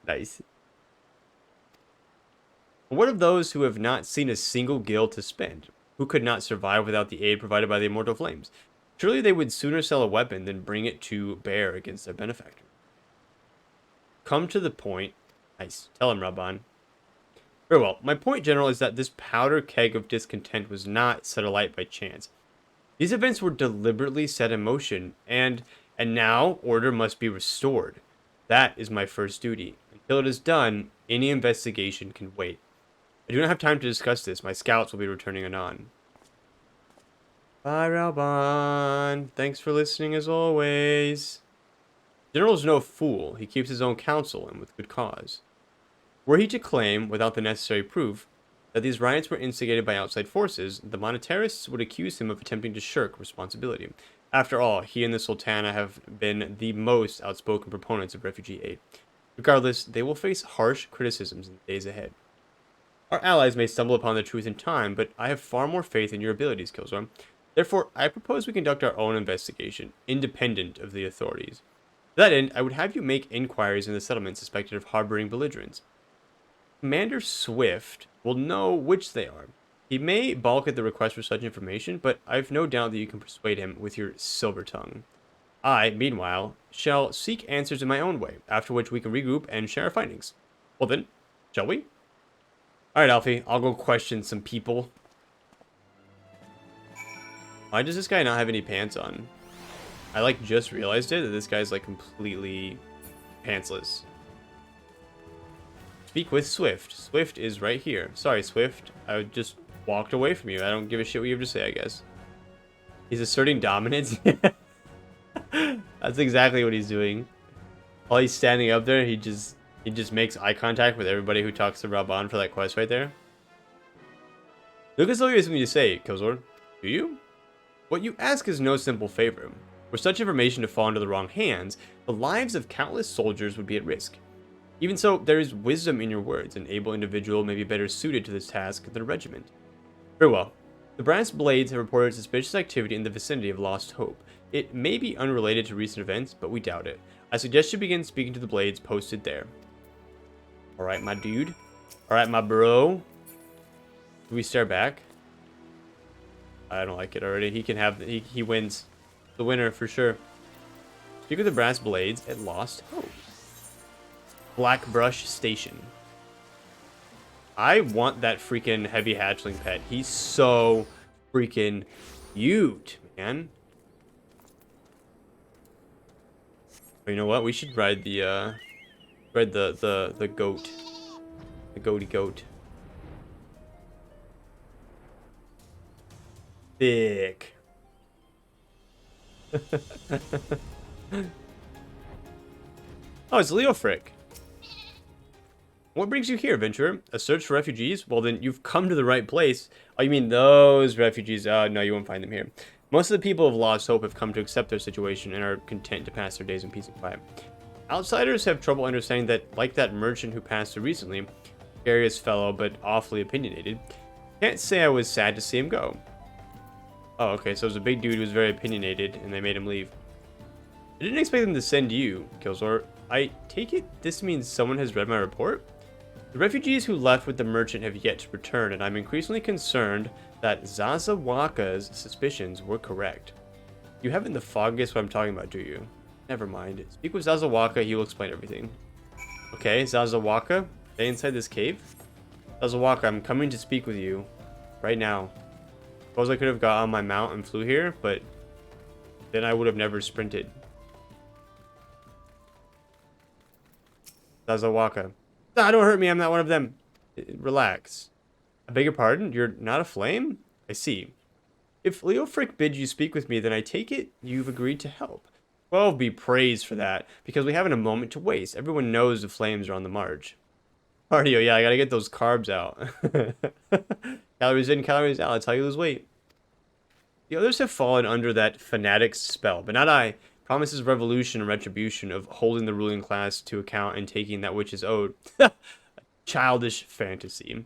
Nice. What of those who have not seen a single gil to spend? Who could not survive without the aid provided by the immortal flames? Surely they would sooner sell a weapon than bring it to bear against their benefactor. Come to the point. Nice. Tell him, Raban. Very well. My point, General, is that this powder keg of discontent was not set alight by chance. These events were deliberately set in motion, and now order must be restored. That is my first duty. Until it is done, any investigation can wait. I do not have time to discuss this. My scouts will be returning anon. Bye, Raban. Thanks for listening as always. General's no fool. He keeps his own counsel, and with good cause. Were he to claim, without the necessary proof, that these riots were instigated by outside forces, the monetarists would accuse him of attempting to shirk responsibility. After all, he and the Sultana have been the most outspoken proponents of refugee aid. Regardless, they will face harsh criticisms in the days ahead. Our allies may stumble upon the truth in time, but I have far more faith in your abilities, Kilzor. Therefore, I propose we conduct our own investigation, independent of the authorities. To that end, I would have you make inquiries in the settlement suspected of harboring belligerents. Commander Swift will know which they are. He may balk at the request for such information, but I've no doubt that you can persuade him with your silver tongue. I, meanwhile, shall seek answers in my own way, after which we can regroup and share our findings. Well then, shall we? Alright, Alfie, I'll go question some people. Why does this guy not have any pants on? I, like, just realized it, that this guy's, like, completely pantsless. Speak with Swift. Swift is right here. Sorry, Swift. I just walked away from you. I don't give a shit what you have to say, I guess. He's asserting dominance. That's exactly what he's doing. While he's standing up there, he just makes eye contact with everybody who talks to Raban for that quest right there. Look as though you have something to say, Kilzor. Do you? What you ask is no simple favor. Were such information to fall into the wrong hands, the lives of countless soldiers would be at risk. Even so, there is wisdom in your words. An able individual may be better suited to this task than a regiment. Very well. The Brass Blades have reported suspicious activity in the vicinity of Lost Hope. It may be unrelated to recent events, but we doubt it. I suggest you begin speaking to the Blades posted there. Alright, my dude. Alright, my bro. Do we stare back? I don't like it already. He can have... He wins. The winner, for sure. Speak with the Brass Blades at Lost Hope. Blackbrush Station. I want that freaking heavy hatchling pet. He's so freaking cute, man. But you know what? We should ride the the goat. The goaty goat. Thick. Oh, it's Leofric. What brings you here, adventurer? A search for refugees? Well, then you've come to the right place. Oh, you mean those refugees? Oh, no, you won't find them here. Most of the people of Lost Hope have come to accept their situation and are content to pass their days in peace and quiet. Outsiders have trouble understanding that, like that merchant who passed through recently, curious fellow, but awfully opinionated, can't say I was sad to see him go. Oh, okay, so it was a big dude who was very opinionated, and they made him leave. I didn't expect them to send you, Kilzor. I take it this means someone has read my report? The refugees who left with the merchant have yet to return, and I'm increasingly concerned that Zazawaka's suspicions were correct. You haven't the foggiest what I'm talking about, do you? Never mind. Speak with Zazawaka, he will explain everything. Okay, Zazawaka, stay inside this cave? Zazawaka, I'm coming to speak with you. Right now. Suppose I could have got on my mount and flew here, but then I would have never sprinted. Zazawaka. Ah, don't hurt me, I'm not one of them. Relax. I beg your pardon? You're not a flame? I see. If Leofric bid you speak with me, then I take it you've agreed to help. Well, be praised for that, because we haven't a moment to waste. Everyone knows the flames are on the march. Cardio, yeah, I gotta get those carbs out. Calories in, calories out, that's how you lose weight. The others have fallen under that fanatic's spell, but not I. Promises revolution and retribution of holding the ruling class to account and taking that which is owed. Childish fantasy.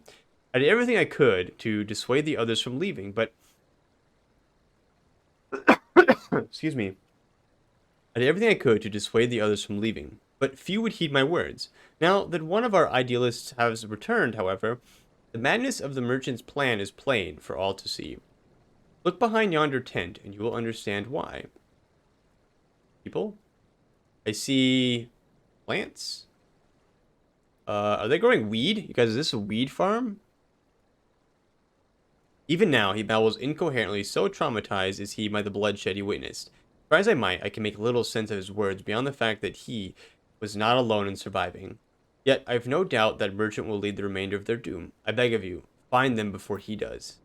I did everything I could to dissuade the others from leaving, but... Excuse me. I did everything I could to dissuade the others from leaving, but few would heed my words. Now that one of our idealists has returned, however, the madness of the merchant's plan is plain for all to see. Look behind yonder tent, and you will understand why. People? I see plants. Are they growing weed? You guys, is this a weed farm? Even now, he babbles incoherently, so traumatized is he by the bloodshed he witnessed. Try as I might, I can make little sense of his words beyond the fact that he was not alone in surviving. Yet, I have no doubt that merchant will lead the remainder of their doom. I beg of you, find them before he does.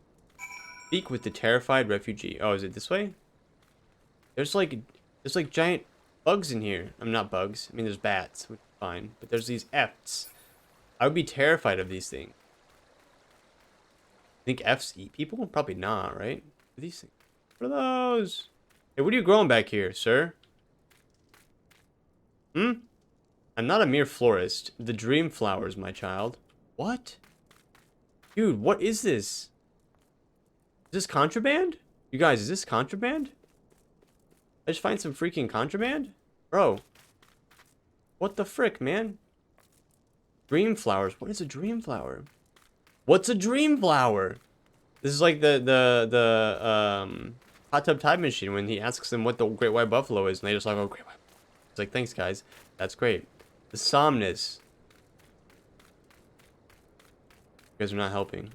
Speak with the terrified refugee. Oh, is it this way? There's like giant bugs in here. I'm not bugs. I mean, there's bats, which is fine. But there's these F's. I would be terrified of these things. Think F's eat people? Probably not, right? What are these things? What are those? Hey, what are you growing back here, sir? I'm not a mere florist. The dream flowers, my child. What? Dude, what is this? Is this contraband? You guys, is this contraband? I just find some freaking contraband? Bro. What the frick, man? Dream flowers. What is a dream flower? What's a dream flower? This is like the Hot Tub Time Machine when he asks them what the Great White Buffalo is, and they just like, oh, Great White. It's like, thanks, guys. That's great. The Somnus. You guys are not helping.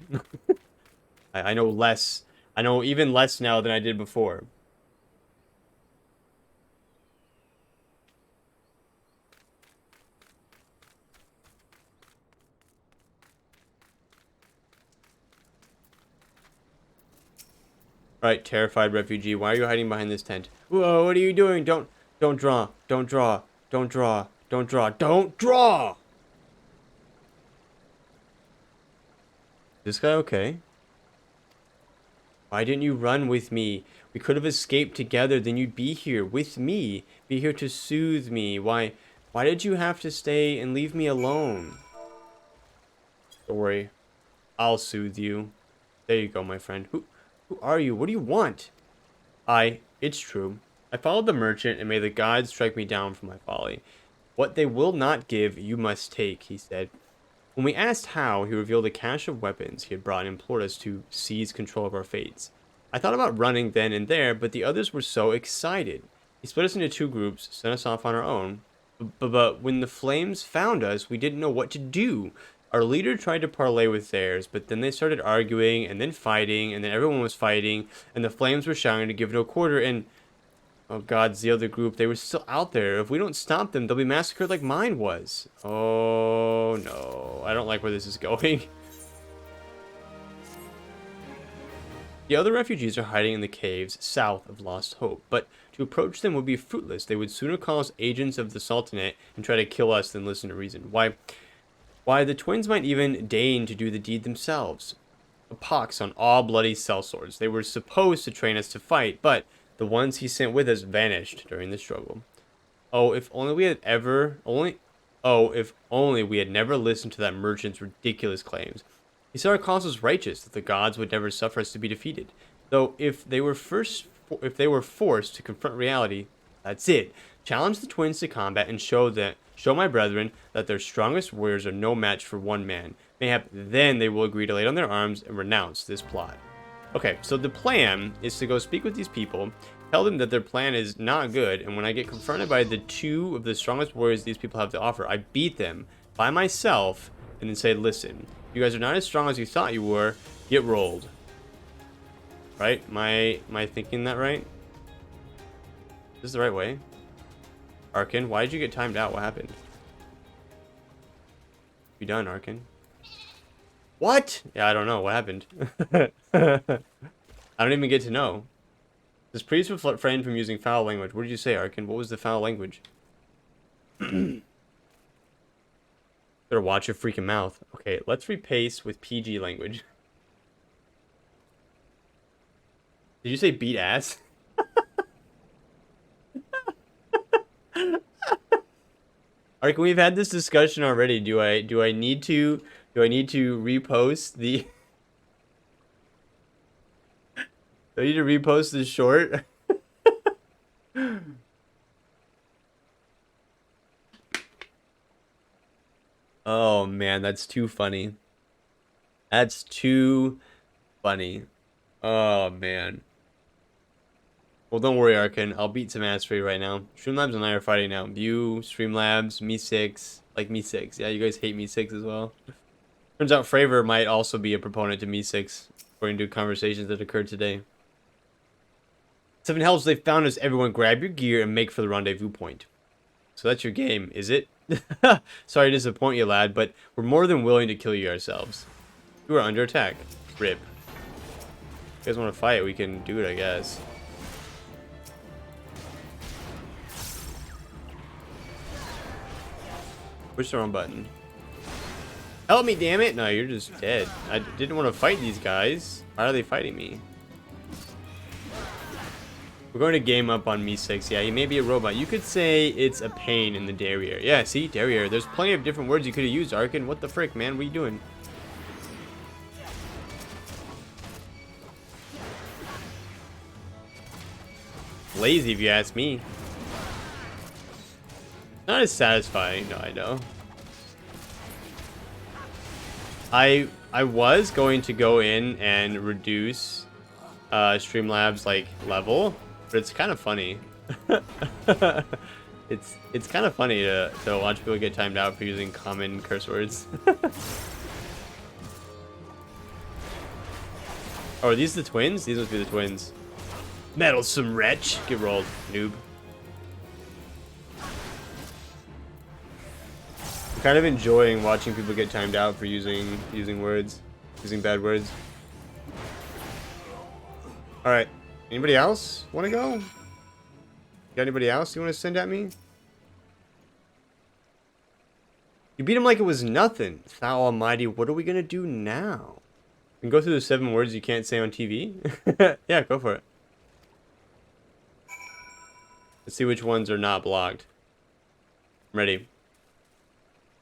I know less. I know even less now than I did before. Alright, terrified refugee, why are you hiding behind this tent? Whoa, what are you doing? Don't draw. Don't draw. Don't draw. Don't draw. Don't draw! This guy okay? Why didn't you run with me? We could have escaped together, then you'd be here with me. Be here to soothe me. Why did you have to stay and leave me alone? Don't worry. I'll soothe you. There you go, my friend. Who are you? What do you want? It's true. I followed the merchant and may the gods strike me down for my folly. What they will not give, you must take, he said. When we asked how, he revealed a cache of weapons he had brought and implored us to seize control of our fates. I thought about running then and there, but the others were so excited. He split us into 2 groups, sent us off on our own. But when the flames found us, we didn't know what to do. Our leader tried to parlay with theirs, but then they started arguing and then fighting, and then everyone was fighting, and the flames were shouting to give no quarter, and oh god, the other group, they were still out there. If we don't stop them, they'll be massacred like mine was. Oh no, I don't like where this is going. The other refugees are hiding in the caves south of Lost Hope, but to approach them would be fruitless. They would sooner call us agents of the Sultanate and try to kill us than listen to reason. Why, the twins might even deign to do the deed themselves. A pox on all bloody sellswords. They were supposed to train us to fight, but the ones he sent with us vanished during the struggle. Oh, if only we had never listened to that merchant's ridiculous claims. He said our cause was righteous, that the gods would never suffer us to be defeated. Though if they were forced to confront reality, that's it. Challenge the twins to combat and show my brethren that their strongest warriors are no match for one man. Mayhap then they will agree to lay down their arms and renounce this plot. Okay, so the plan is to go speak with these people, tell them that their plan is not good, and when I get confronted by the two of the strongest warriors these people have to offer, I beat them by myself and then say, listen, you guys are not as strong as you thought you were, get rolled. Right? Am I thinking that right? Is this the right way? Arkin, why did you get timed out? What happened? You done, Arkin? What? Yeah, I don't know. What happened? I don't even get to know. This priest refrained from using foul language. What did you say, Arkin? What was the foul language? Better watch your freaking mouth. Okay, let's repaste with PG language. Did you say beat ass? Arkin, we've had this discussion already. Do I need to repost the do I need to repost this short? Oh man, that's too funny. That's too funny. Oh man. Well, don't worry, Arkin. I'll beat some ass for you right now. Streamlabs and I are fighting now. View, Streamlabs, Me6. Like Me6. Yeah, you guys hate Me6 as well. Turns out Fravor might also be a proponent to Me6, according to conversations that occurred today. 7 hells, they found us. Everyone grab your gear and make for the rendezvous point. So that's your game, is it? Sorry to disappoint you, lad, but we're more than willing to kill you ourselves. You are under attack. Rip. If you guys want to fight, we can do it, I guess. Push the wrong button. Help me, damn it! No, you're just dead. I didn't want to fight these guys. Why are they fighting me? We're going to game up on Me6. Yeah, he may be a robot. You could say it's a pain in the derriere. Yeah, see? Derriere. There's plenty of different words you could have used, Arkin. What the frick, man? What are you doing? Lazy, if you ask me. Not as satisfying. No, I know. I was going to go in and reduce Streamlabs like level, but it's kind of funny. it's kind of funny to watch people get timed out for using common curse words. Oh, are these the twins? These must be the twins. Meddlesome wretch. Get rolled, noob. I'm kind of enjoying watching people get timed out for using bad words. All right, anybody else want to go? Got anybody else you want to send at me? You beat him like it was nothing. Thou Almighty, what are we gonna do now? We can go through the 7 words you can't say on TV. Yeah, go for it. Let's see which ones are not blocked. I'm ready.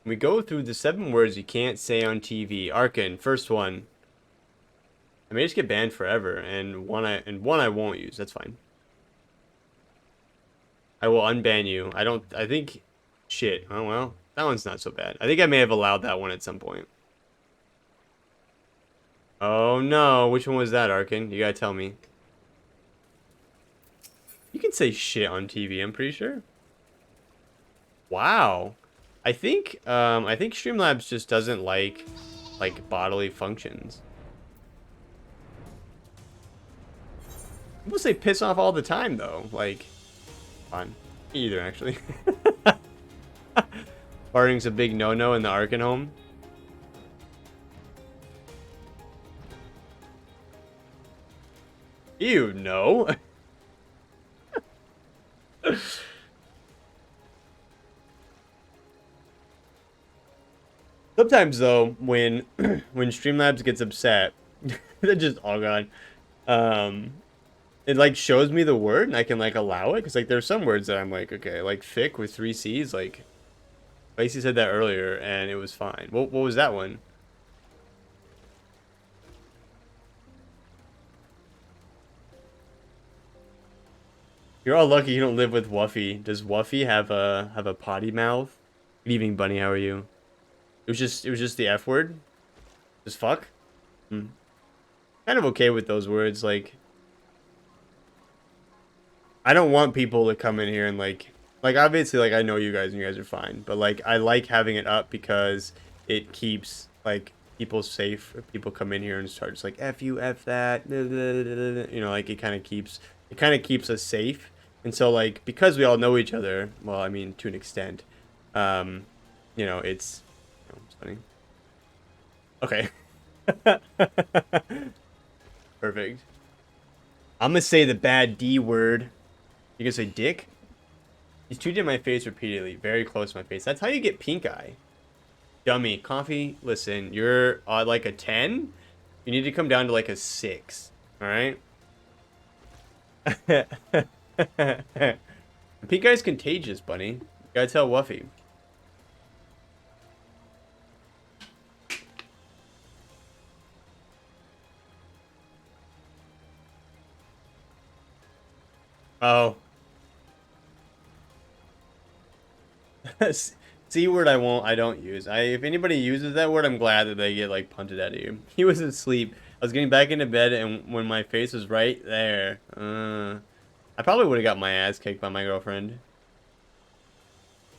We go through the 7 words you can't say on TV. Arkin, first one. I may just get banned forever, and one I won't use. That's fine. I will unban you. I think, shit. Oh well, that one's not so bad. I think I may have allowed that one at some point. Oh no, which one was that, Arkin? You gotta tell me. You can say shit on TV, I'm pretty sure. Wow. I think Streamlabs just doesn't like bodily functions. People say piss off all the time though. Like, fine. Me either actually. Farting's a big no-no in the Arkan home. Ew, no. Sometimes though, when when Streamlabs gets upset, they're just all gone. It like shows me the word and I can like allow it because like there's some words that I'm like, okay, like thick with 3 C's. Like Lacey said that earlier and it was fine. What was that one? You're all lucky you don't live with Wuffy. Does Wuffy have a potty mouth? Good evening, Bunny. How are you? It was just the F word. Just fuck. Hmm. Kind of okay with those words. Like, I don't want people to come in here and like obviously like I know you guys and you guys are fine, but like I like having it up because it keeps like people safe. If people come in here and start just like F you, F that, you know, like it kind of keeps us safe. And so like because we all know each other, well, I mean to an extent, you know, it's funny. Okay. Perfect. I'm gonna say the bad D word. You gonna say dick? He's tweeted my face repeatedly, very close to my face. That's how you get pink eye. Dummy. Coffee, listen, you're like a 10. You need to come down to like a 6. Alright? Pink eye's contagious, bunny. You gotta tell Wuffy. Oh. C word I don't use. If anybody uses that word, I'm glad that they get like punted out of you. He was asleep. I was getting back into bed and when my face was right there. I probably would have got my ass kicked by my girlfriend.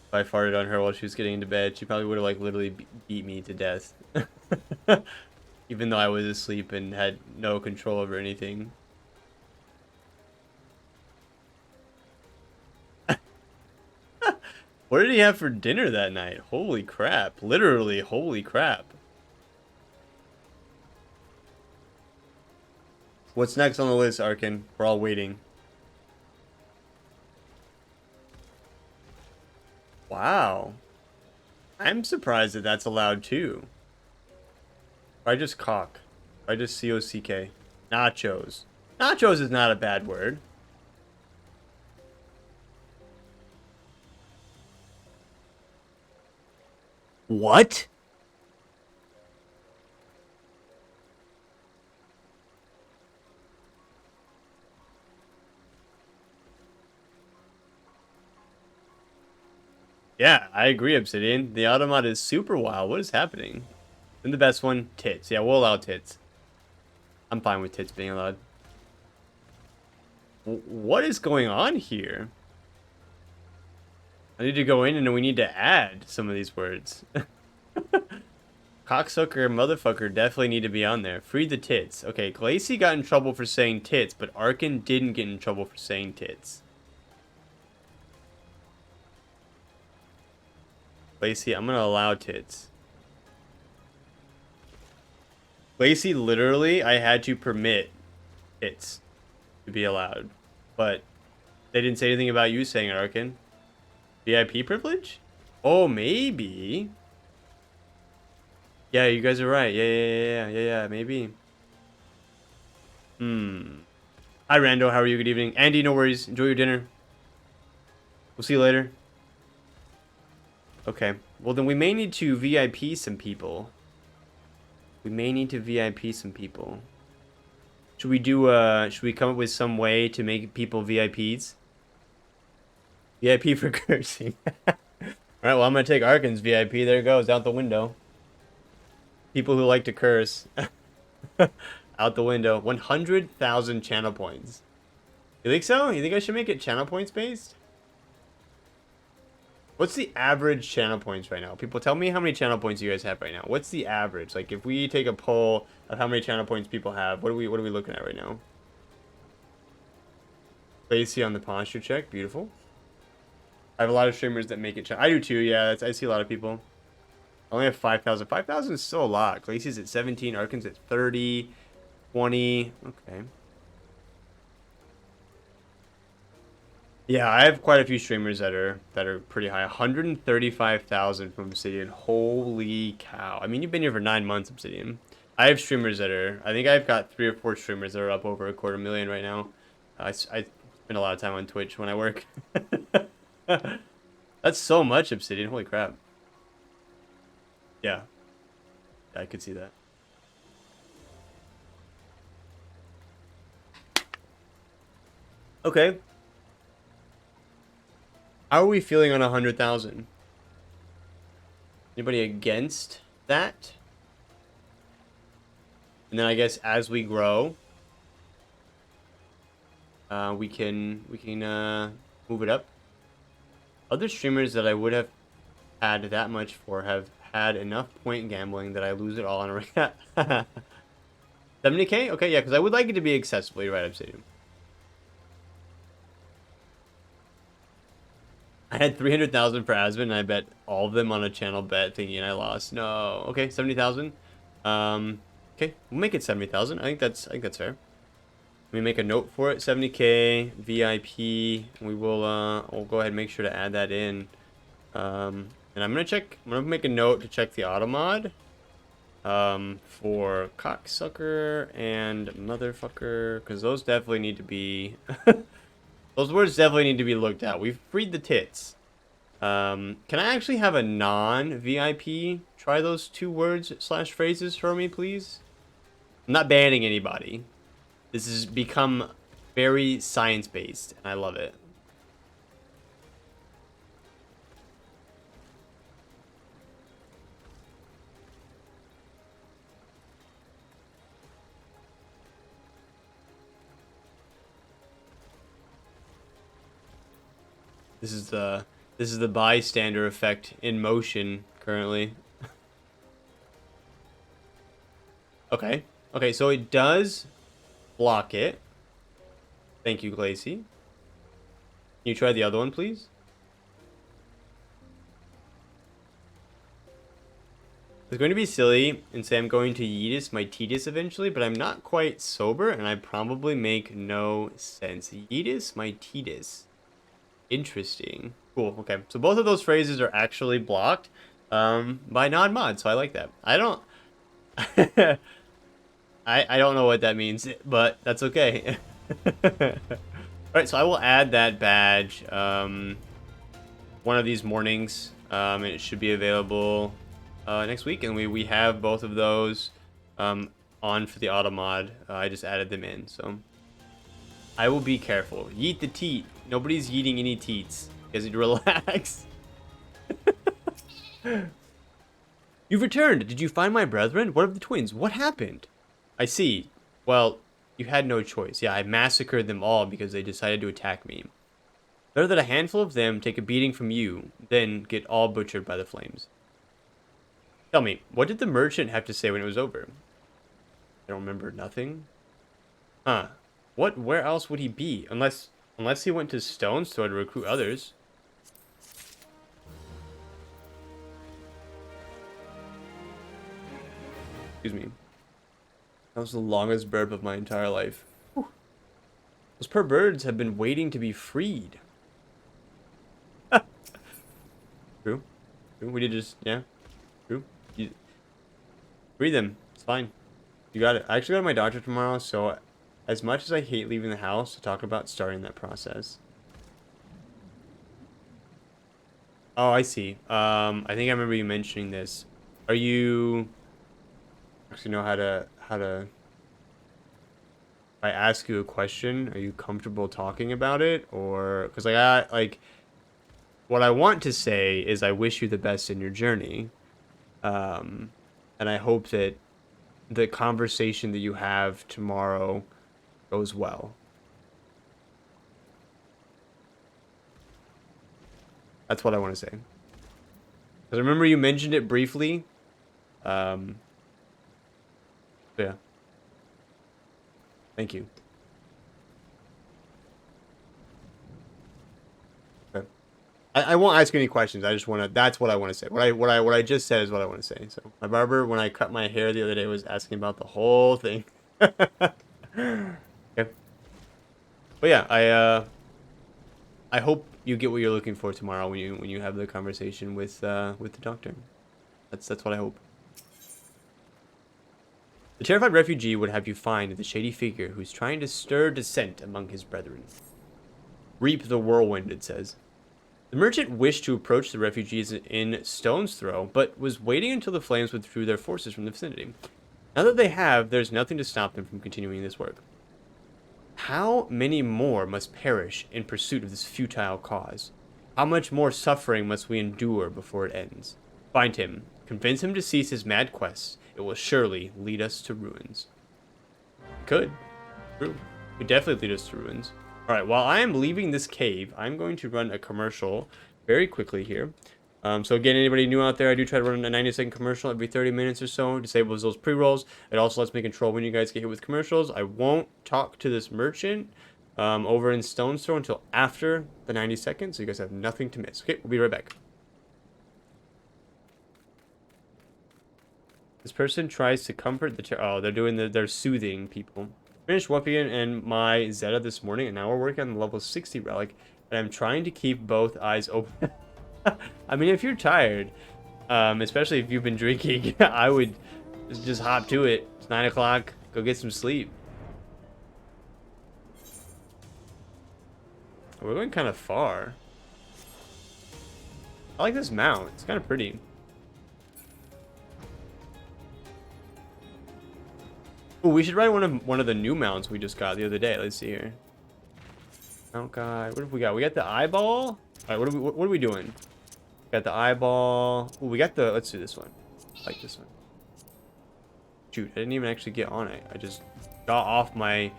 If I farted on her while she was getting into bed, she probably would have like literally beat me to death. Even though I was asleep and had no control over anything. What did he have for dinner that night? Holy crap. Literally, holy crap. What's next on the list, Arkan? We're all waiting. Wow. I'm surprised that that's allowed too. I just cock. I just C-O-C-K. Nachos. Nachos is not a bad word. What? Yeah, I agree, Obsidian. The Automat is super wild. What is happening? And the best one, tits. Yeah, we'll allow tits. I'm fine with tits being allowed. What is going on here? I need to go in and we need to add some of these words. Cocksucker, motherfucker definitely need to be on there. Free the tits. Okay, Glacy got in trouble for saying tits, but Arkan didn't get in trouble for saying tits. Glacy, I'm gonna allow tits. Glacy, literally, I had to permit tits to be allowed. But they didn't say anything about you saying it, Arkan. VIP privilege? Oh, maybe. Yeah, you guys are right. Yeah, maybe. Hi, Rando. How are you? Good evening. Andy, no worries. Enjoy your dinner. We'll see you later. Okay. Well, then we may need to VIP some people. Should we come up with some way to make people VIPs? VIP for cursing. Alright, well, I'm gonna take Arkan's VIP. There it goes, out the window. People who like to curse. Out the window. 100,000 channel points. You think so? You think I should make it channel points based? What's the average channel points right now? People, tell me how many channel points you guys have right now. What's the average? Like, if we take a poll of how many channel points people have, what are we looking at right now? Lacey on the posture check. Beautiful. I have a lot of streamers that make it. I do too. Yeah, I see a lot of people. I only have 5,000. 5,000 is still a lot. Lacey's at 17. Arkin's at 30. 20. Okay. Yeah, I have quite a few streamers that are pretty high. 135,000 from Obsidian. Holy cow. I mean, you've been here for 9 months, Obsidian. I have streamers that are... I think I've got 3 or 4 streamers that are up over 250,000 right now. I spend a lot of time on Twitch when I work. That's so much, Obsidian. Holy crap. Yeah. I could see that. Okay. How are we feeling on 100,000? Anybody against that? And then I guess as we grow, we can move it up. Other streamers that I would have had that much for have had enough point gambling that I lose it all on a 70k? Okay, yeah, because I would like it to be accessible. You're right, Obsidian. I had 300,000 for Asmon, and I bet all of them on a channel bet thinking I lost. No. Okay, 70,000. Okay, we'll make it 70,000. I think that's fair. Let me make a note for it. 70k VIP. We will we'll go ahead and make sure to add that in. And I'm gonna make a note to check the auto mod. For cocksucker and motherfucker, because those definitely need to be those words definitely need to be looked at. We've freed the tits. Can I actually have a non-VIP try those 2 words / phrases for me, please? I'm not banning anybody. This has become very science-based, and I love it. This is the bystander effect in motion currently. Okay. Okay, so it does block it. Thank you, Glacy. Can you try the other one, please? It's going to be silly and say I'm going to yeetus my Titus eventually, but I'm not quite sober and I probably make no sense. Yeetus my Titus. Interesting. Cool. Okay. So both of those phrases are actually blocked by non-mod, so I like that. I don't I don't know what that means, but that's okay. Alright, so I will add that badge one of these mornings. And it should be available next week, and we have both of those on for the auto mod. I just added them in, so I will be careful. Yeet the teat. Nobody's yeeting any teats. You guys need to relax. You've returned. Did you find my brethren? What of the twins? What happened? I see. Well, you had no choice. Yeah, I massacred them all because they decided to attack me. Better that a handful of them take a beating from you, than get all butchered by the flames. Tell me, what did the merchant have to say when it was over? I don't remember nothing. Huh. Where else would he be? Unless he went to Stone's Throw to recruit others. Excuse me. That was the longest burp of my entire life. Whew. Those poor birds have been waiting to be freed. True. We did just, yeah. True. Free them. It's fine. You got it. I actually got my doctor tomorrow, so as much as I hate leaving the house to talk about starting that process. Oh, I see. I think I remember you mentioning this. Are you actually know how to if I ask you a question, are you comfortable talking about it? Or because like what I want to say is I wish you the best in your journey. And I hope that the conversation that you have tomorrow goes well. That's what I want to say. Because I remember you mentioned it briefly. Yeah. Thank you. Okay. I won't ask you any questions. I just want to. That's what I want to say. What I just said is what I want to say. So my barber, when I cut my hair the other day, was asking about the whole thing. Okay. But yeah, I hope you get what you're looking for tomorrow when you have the conversation with the doctor. That's what I hope. The terrified refugee would have you find the shady figure who's trying to stir dissent among his brethren. Reap the whirlwind, it says. The merchant wished to approach the refugees in stone's throw, but was waiting until the flames withdrew their forces from the vicinity. Now that they have, there's nothing to stop them from continuing this work. How many more must perish in pursuit of this futile cause? How much more suffering must we endure before it ends? Find him, convince him to cease his mad quest. It will surely lead us to ruins. Could. True. Could definitely lead us to ruins. Alright, while I am leaving this cave, I'm going to run a commercial very quickly here. So again, anybody new out there, I do try to run a 90-second commercial every 30 minutes or so. Disables those pre-rolls. It also lets me control when you guys get hit with commercials. I won't talk to this merchant over in Stone's Throw until after the 90 seconds, so you guys have nothing to miss. Okay, we'll be right back. This person tries to comfort the... Oh, they're soothing people. Finished Wuppian and my Zeta this morning, and now we're working on the level 60 relic, and I'm trying to keep both eyes open. I mean, if you're tired, especially if you've been drinking, I would just hop to it. It's 9 o'clock. Go get some sleep. We're going kind of far. I like this mount. It's kind of pretty. Ooh, we should ride one of the new mounts we just got the other day. Let's see here. Mount guy. What have we got? We got the eyeball. All right, what are we doing? Got the eyeball. Ooh, we got the. Let's do this one. I like this one. Shoot, I didn't even actually get on it. I just got off my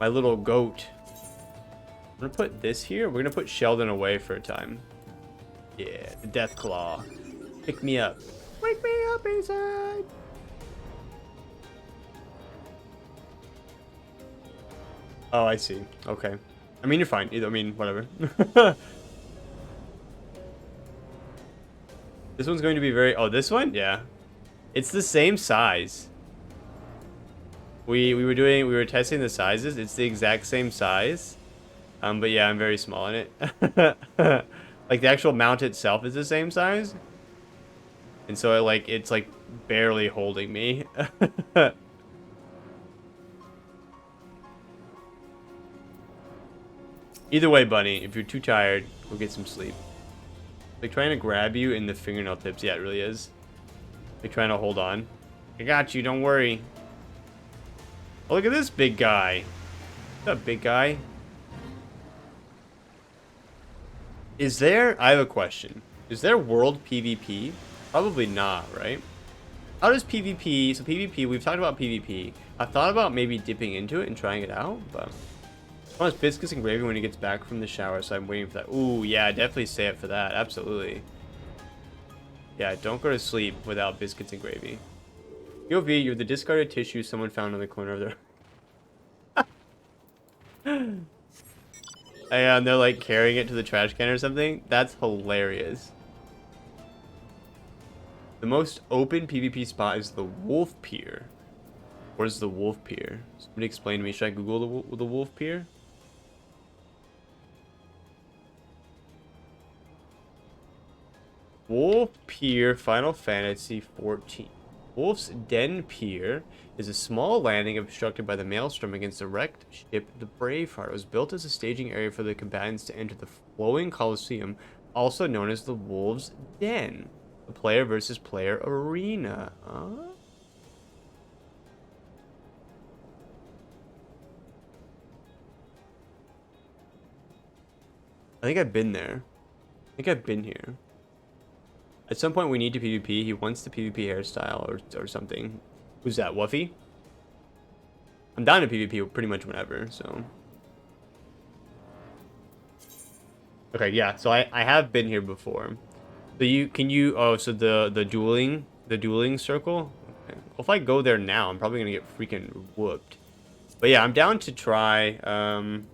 little goat. I'm gonna put this here. We're gonna put Sheldon away for a time. Yeah, the death claw. Pick me up. Wake me up inside. Oh, I see. Okay. I mean, you're fine. I mean, whatever. This one's going to be very... Oh, this one? Yeah. It's the same size. We were testing the sizes. It's the exact same size. But yeah, I'm very small in it. Like, the actual mount itself is the same size. And so, it's, like, barely holding me. Either way, buddy, if you're too tired, go get some sleep. Like trying to grab you in the fingernail tips. Yeah, it really is. Like trying to hold on. I got you, don't worry. Oh, look at this big guy. What's up, big guy? Is there... I have a question. Is there world PvP? Probably not, right? How does PvP... So PvP, we've talked about PvP. I thought about maybe dipping into it and trying it out, but... I want biscuits and gravy when he gets back from the shower, so I'm waiting for that. Ooh, yeah, definitely stay up for that. Absolutely. Yeah, don't go to sleep without biscuits and gravy. POV, you're the discarded tissue someone found in the corner of their... And they're like carrying it to the trash can or something. That's hilarious. The most open PvP spot is the Wolf Pier. Where's the Wolf Pier? Somebody explain to me. Should I Google the Wolf Pier? Wolf Pier, Final Fantasy 14. Wolf's Den Pier is a small landing obstructed by the maelstrom against the wrecked ship the Braveheart. It was built as a staging area for the combatants to enter the flowing Coliseum, also known as the Wolf's Den, the player versus player arena. I think I've been there. I think I've been here. At some point we need to PvP. He wants the PvP hairstyle or something. Who's that, Wuffy? I'm down to PvP pretty much whenever, so. Okay, yeah, so I have been here before. So so the dueling circle? Okay. Well, if I go there now, I'm probably gonna get freaking whooped. But yeah, I'm down to try some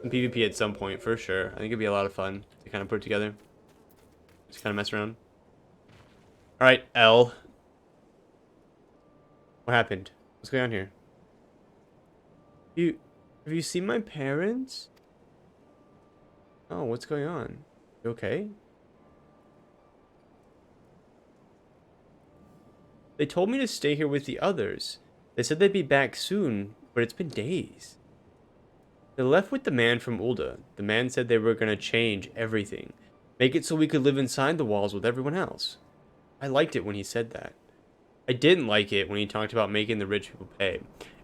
PvP at some point for sure. I think it'd be a lot of fun to kind of put together. Just kind of mess around. Alright, L. What happened? What's going on here? Have you seen my parents? Oh, what's going on? You okay? They told me to stay here with the others. They said they'd be back soon, but it's been days. They left with the man from Ul'dah. The man said they were gonna change everything. Make it so we could live inside the walls with everyone else. I liked it when he said that. I didn't like it when he talked about making the rich people pay.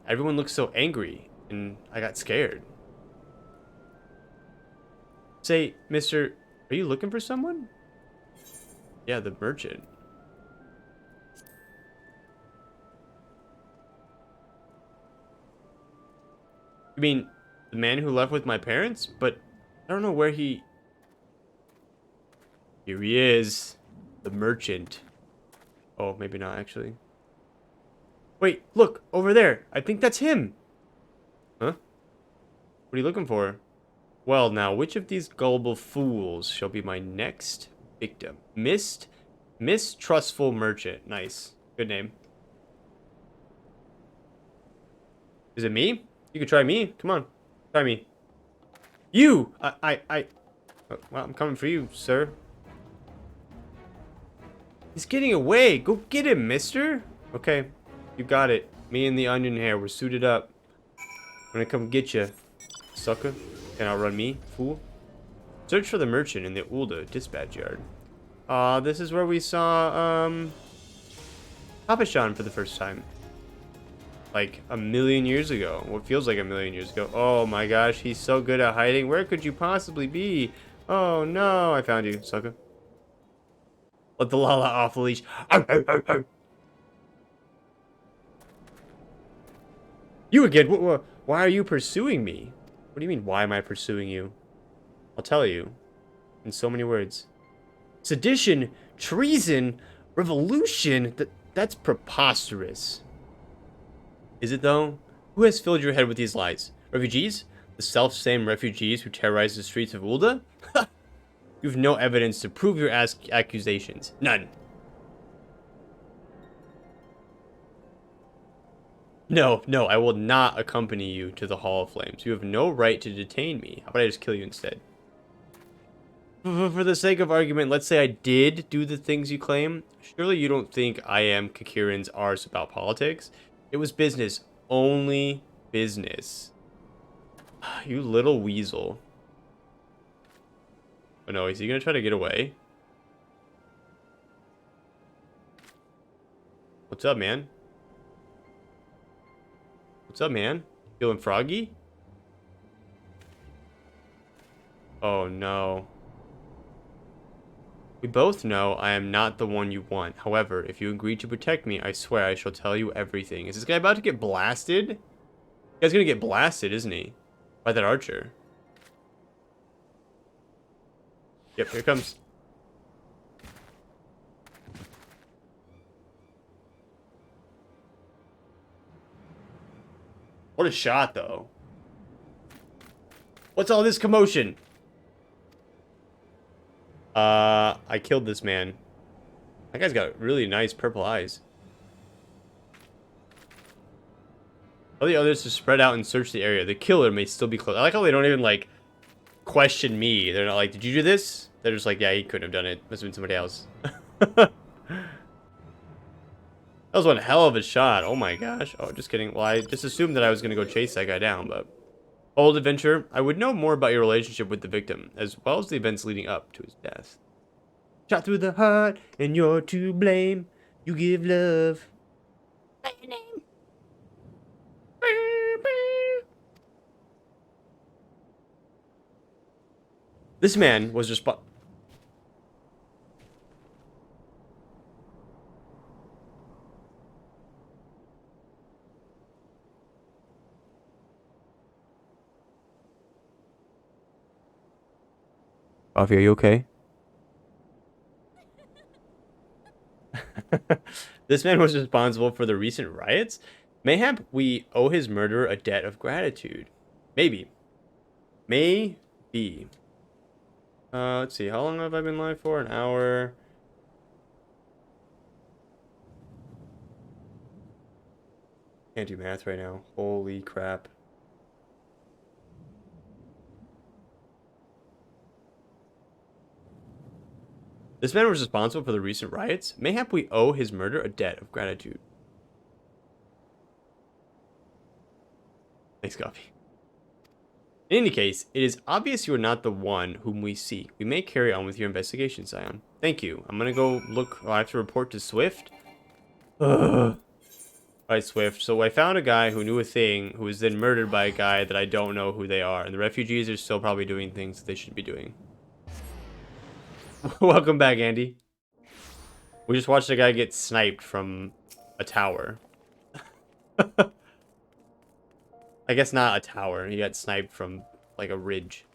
Everyone looked so angry, and I got scared. Say, mister, are you looking for someone? Yeah, the merchant. You mean the man who left with my parents? But I don't know where he... Here he is. The merchant. Oh, maybe not, actually. Wait, look, over there. I think that's him. Huh? What are you looking for? Well, now, which of these gullible fools shall be my next victim? Mistrustful merchant. Nice. Good name. Is it me? You could try me. Come on. Try me. You! Oh, well, I'm coming for you, sir. He's getting away. Go get him, mister. Okay. You got it. Me and the onion hair. We're suited up. I'm gonna come get you, sucker. Can outrun me, fool? Search for the merchant in the Ul'dah dispatch yard. This is where we saw, Papashan for the first time. Like, a million years ago. What feels like a million years ago. Oh my gosh, he's so good at hiding. Where could you possibly be? Oh no, I found you, sucker. Let the Lala off the leash. Arr, arr, arr, arr. You again? Why are you pursuing me? What do you mean, why am I pursuing you? I'll tell you. In so many words. Sedition, treason, revolution. That's preposterous. Is it though? Who has filled your head with these lies? Refugees? The self-same refugees who terrorize the streets of Ul'dah? You have no evidence to prove your accusations. None. No, I will not accompany you to the Hall of Flames. You have no right to detain me. How about I just kill you instead? For the sake of argument, let's say I did do the things you claim. Surely you don't think I am Kakirin's arse about politics? It was business. Only business. You little weasel. Oh no, is he gonna try to get away? What's up, man? What's up, man? Feeling froggy? Oh no. We both know I am not the one you want. However, if you agree to protect me, I swear I shall tell you everything. Is this guy about to get blasted? This guy's gonna get blasted, isn't he? By that archer. Yep, here it comes. What a shot, though. What's all this commotion? I killed this man. That guy's got really nice purple eyes. Tell the others to spread out and search the area. The killer may still be close. I like how they don't even, like, question me. They're not like, did you do this? They're just like, yeah, he couldn't have done it. Must have been somebody else. That was one hell of a shot. Oh my gosh. Oh, just kidding. Well, I just assumed that I was going to go chase that guy down, but... Old adventurer, I would know more about your relationship with the victim, as well as the events leading up to his death. Shot through the heart, and you're to blame. You give love. Say your name. This man was Coffee, are you okay? This man was responsible for the recent riots. Mayhap we owe his murderer a debt of gratitude. Maybe. Maybe. Let's see. How long have I been live for? An hour. Can't do math right now. Holy crap. This man was responsible for the recent riots. Mayhap we owe his murder a debt of gratitude. Thanks, Coffee. In any case, it is obvious you are not the one whom we seek. We may carry on with your investigation, Scion. Thank you. I'm gonna go look. Oh, I have to report to Swift. Ugh. Alright, Swift. So I found a guy who knew a thing, who was then murdered by a guy that I don't know who they are. And the refugees are still probably doing things that they should be doing. Welcome back, Andy. We just watched a guy get sniped from a tower. I guess not a tower. He got sniped from like a ridge.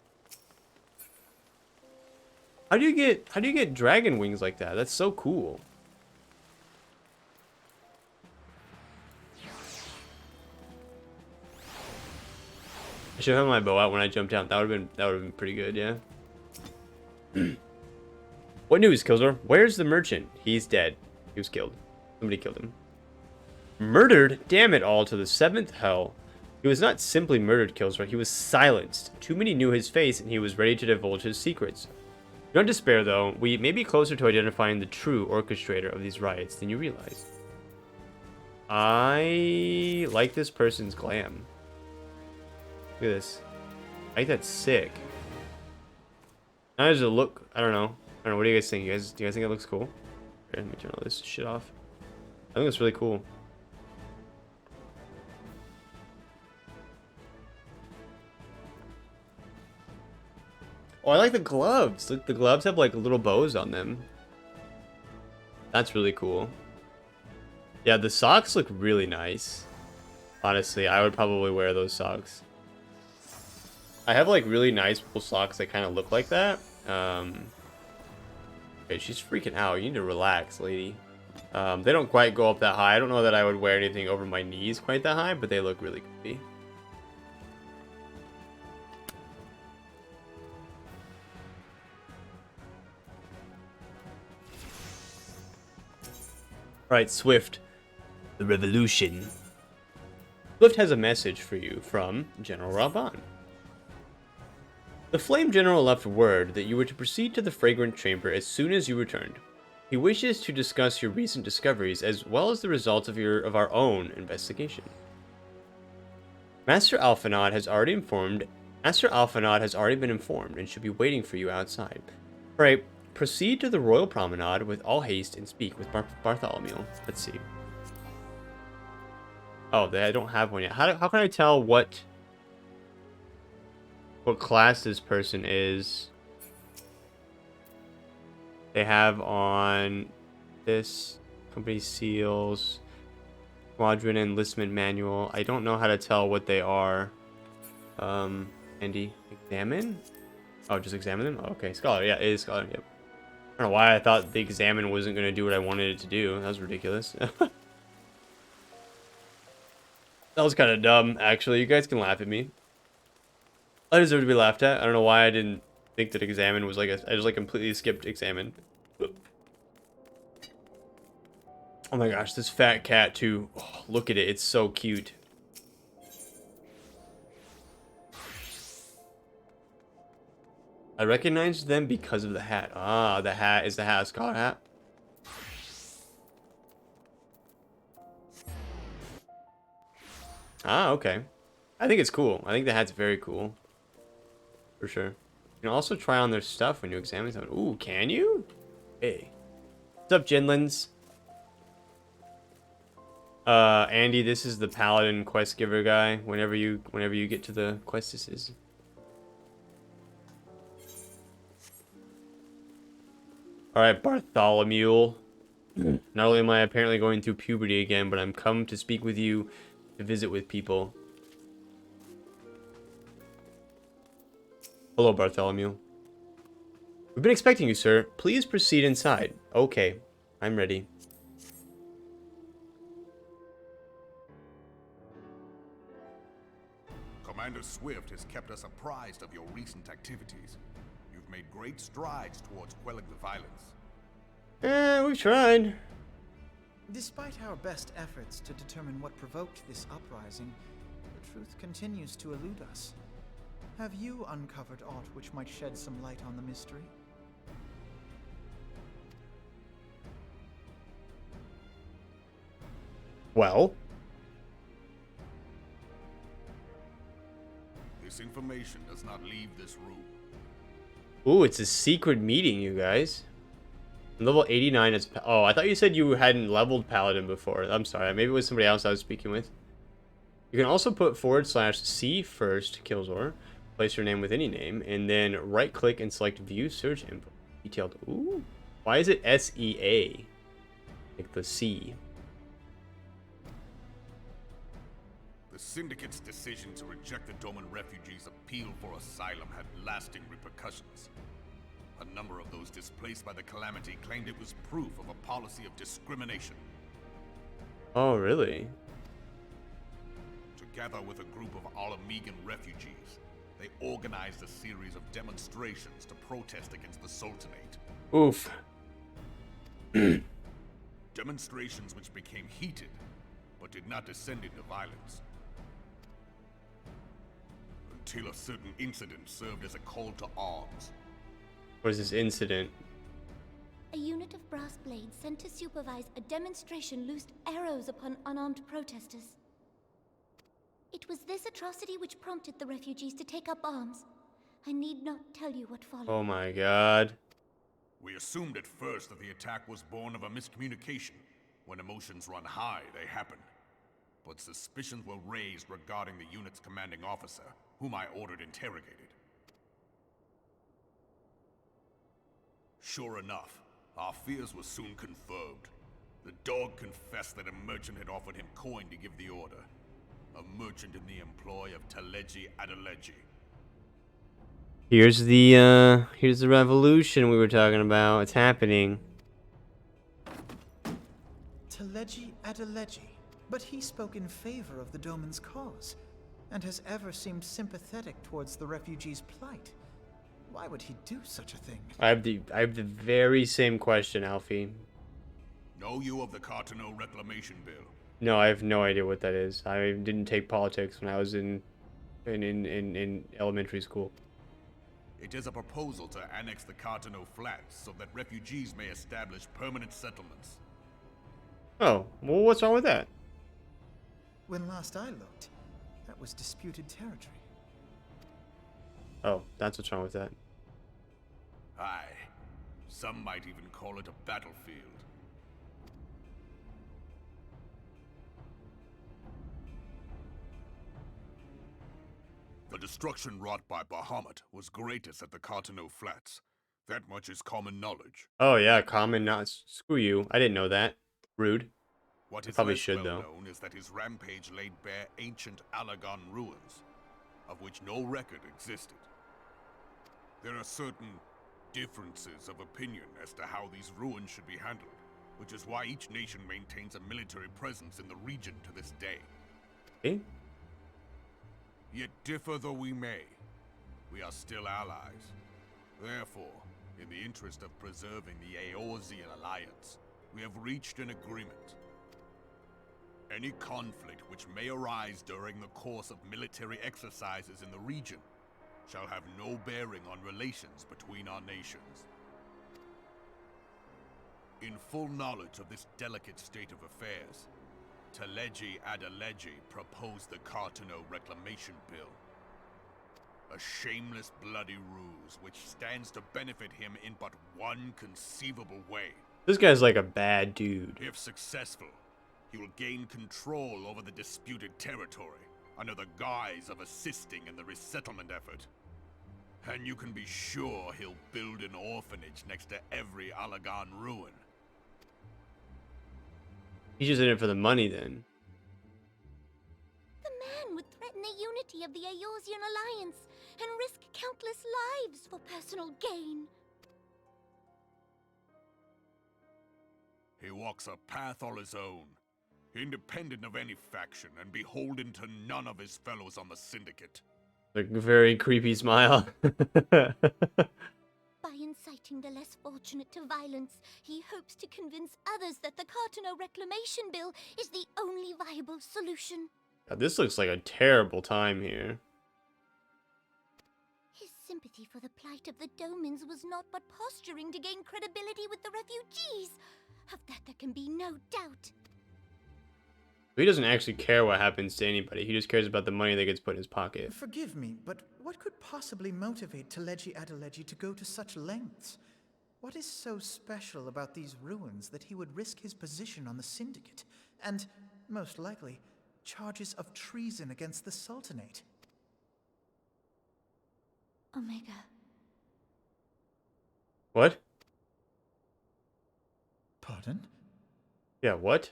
How do you get dragon wings like that? That's so cool. I should have my bow out when I jumped down. That would have been pretty good, yeah. What news, Kilzor? Where's the merchant? He's dead. He was killed. Somebody killed him. Murdered? Damn it all to the 7th hell. He was not simply murdered, Kilzor. He was silenced. Too many knew his face, and he was ready to divulge his secrets. Do not despair, though. We may be closer to identifying the true orchestrator of these riots than you realize. I like this person's glam. Look at this. I think that's sick. Now does it look? I don't know. What do you guys think? Do you guys think it looks cool? Here, let me turn all this shit off. I think it's really cool. Oh, I like the gloves. Look, the gloves have like little bows on them. That's really cool. Yeah, the socks look really nice. Honestly, I would probably wear those socks. I have like really nice wool socks that kind of look like that. Okay, she's freaking out. You need to relax, lady. They don't quite go up that high. I don't know that I would wear anything over my knees quite that high, but they look really comfy. Alright, Swift. The revolution. Swift has a message for you from General Raban. The Flame General left word that you were to proceed to the Fragrant Chamber as soon as you returned. He wishes to discuss your recent discoveries as well as the results of our own investigation. Master Alphanod has already been informed and should be waiting for you outside. Alright, proceed to the Royal Promenade with all haste and speak with Bartholomew. Let's see. Oh, I don't have one yet. How can I tell what class this person is? They have on this company seals, squadron enlistment manual. I don't know how to tell what they are. Andy, examine? Oh, just examine them? Oh, okay, scholar. Yeah, it is scholar. Yep. I don't know why I thought the examine wasn't going to do what I wanted it to do. That was ridiculous. That was kind of dumb, actually. You guys can laugh at me. I deserve to be laughed at. I don't know why I didn't think that examine was like I just like completely skipped examine. Oh my gosh, this fat cat too. Oh, look at it. It's so cute. I recognized them because of the hat. Ah, the hat is the hat, scholar hat. Ah, okay. I think it's cool. I think the hat's very cool. For sure. You can also try on their stuff when you examine something. Ooh, can you? Hey. What's up, Jinlins? Andy, this is the paladin quest giver guy. Whenever you get to the quest, this is. Alright, Bartholomew. Not only am I apparently going through puberty again, but I'm come to speak with you, to visit with people. Hello, Bartholomew. We've been expecting you, sir. Please proceed inside. Okay, I'm ready. Commander Swift has kept us apprised of your recent activities. You've made great strides towards quelling the violence. We've tried. Despite our best efforts to determine what provoked this uprising, the truth continues to elude us. Have you uncovered aught which might shed some light on the mystery? Well, This information does not leave this room. ooh, it's a secret meeting, you guys. Level 89 is... Oh, I thought you said you hadn't leveled Paladin before. I'm sorry. Maybe it was somebody else I was speaking with. You can also put /C first, Kilzor. Place your name with any name. And then right-click and select View Search Info. Detailed. Ooh. Why is it SEA? Like the C. The Syndicate's decision to reject the Doman refugees' appeal for asylum had lasting repercussions. A number of those displaced by the calamity claimed it was proof of a policy of discrimination. Oh, really? Together with a group of Alamegan refugees, they organized a series of demonstrations to protest against the Sultanate. Oof. Demonstrations which became heated, but did not descend into violence. Until a certain incident served as a call to arms. What is this incident? A unit of brass blades sent to supervise a demonstration loosed arrows upon unarmed protesters. It was this atrocity which prompted the refugees to take up arms. I need not tell you what followed. Oh my god. We assumed at first that the attack was born of a miscommunication. When emotions run high, they happen. But suspicions were raised regarding the unit's commanding officer, whom I ordered interrogated. Sure enough, our fears were soon confirmed. The dog confessed that a merchant had offered him coin to give the order. A merchant in the employ of Teleji Adeleji. Here's the revolution we were talking about. It's happening. Teleji Adeleji. But he spoke in favor of the Doman's cause, and has ever seemed sympathetic towards the refugees' plight. Why would he do such a thing? I have the very same question, Alfie. Know you of the Cartano Reclamation Bill? No, I have no idea what that is. I didn't take politics when I was in elementary school. It is a proposal to annex the Cartano Flats so that refugees may establish permanent settlements. Oh, well, what's wrong with that? When last I looked, that was disputed territory. Oh, that's what's wrong with that. Aye. Some might even call it a battlefield. The destruction wrought by Bahamut was greatest at the Cartano Flats. That much is common knowledge. Oh yeah, common not screw you. I didn't know that. Rude. What is Probably less should, well though. known is that his rampage laid bare ancient Alagon ruins, of which no record existed. There are certain differences of opinion as to how these ruins should be handled, which is why each nation maintains a military presence in the region to this day. Eh? Yet differ though we may, we are still allies. Therefore, in the interest of preserving the Eorzean alliance, we have reached an agreement. Any conflict which may arise during the course of military exercises in the region shall have no bearing on relations between our nations. In full knowledge of this delicate state of affairs, Teleji Adeleji proposed the Cartano Reclamation Bill. A shameless bloody ruse which stands to benefit him in but one conceivable way. This guy's like a bad dude. If successful, he will gain control over the disputed territory under the guise of assisting in the resettlement effort. And you can be sure he'll build an orphanage next to every Alagon ruin. He's just in it for the money then. The man would threaten the unity of the Eorzean alliance and risk countless lives for personal gain. He walks a path all his own, independent of any faction and beholden to none of his fellows on the Syndicate. Like a very creepy smile. By inciting the less fortunate to violence, he hopes to convince others that the Cartano Reclamation Bill is the only viable solution. God, this looks like a terrible time here. His sympathy for the plight of the Domans was not but posturing to gain credibility with the refugees. Of that there can be no doubt. He doesn't actually care what happens to anybody. He just cares about the money that gets put in his pocket. Forgive me, but what could possibly motivate Teleji Adeleji to go to such lengths? What is so special about these ruins that he would risk his position on the Syndicate, and, most likely, charges of treason against the Sultanate? Omega. What? Pardon? Yeah, what?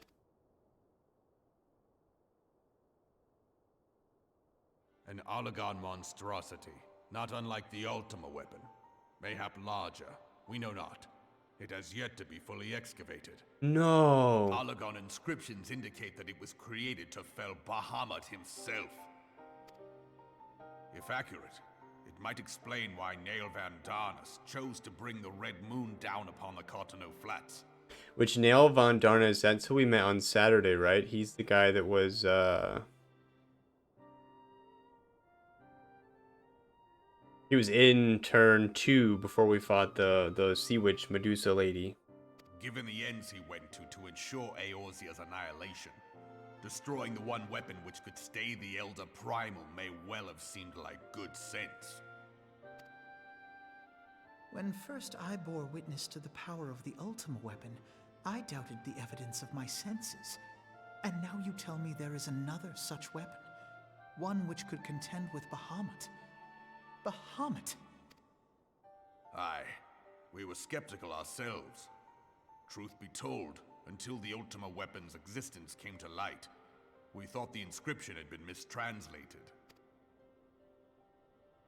An Oligon monstrosity, not unlike the Ultima weapon. Mayhap larger, we know not. It has yet to be fully excavated. No. Oligon inscriptions indicate that it was created to fell Bahamut himself. If accurate, it might explain why Nail Van Darnus chose to bring the Red Moon down upon the Cartano Flats. Which Nail Von Darnus, that's who we met on Saturday, right? He's the guy that was, he was in turn 2 before we fought the Sea Witch Medusa lady. Given the ends he went to ensure Eorzea's annihilation, destroying the one weapon which could stay the Elder Primal may well have seemed like good sense. When first I bore witness to the power of the Ultima weapon, I doubted the evidence of my senses. And now you tell me there is another such weapon, one which could contend with Bahamut. Bahamut! Aye, we were skeptical ourselves. Truth be told, until the Ultima weapon's existence came to light, we thought the inscription had been mistranslated.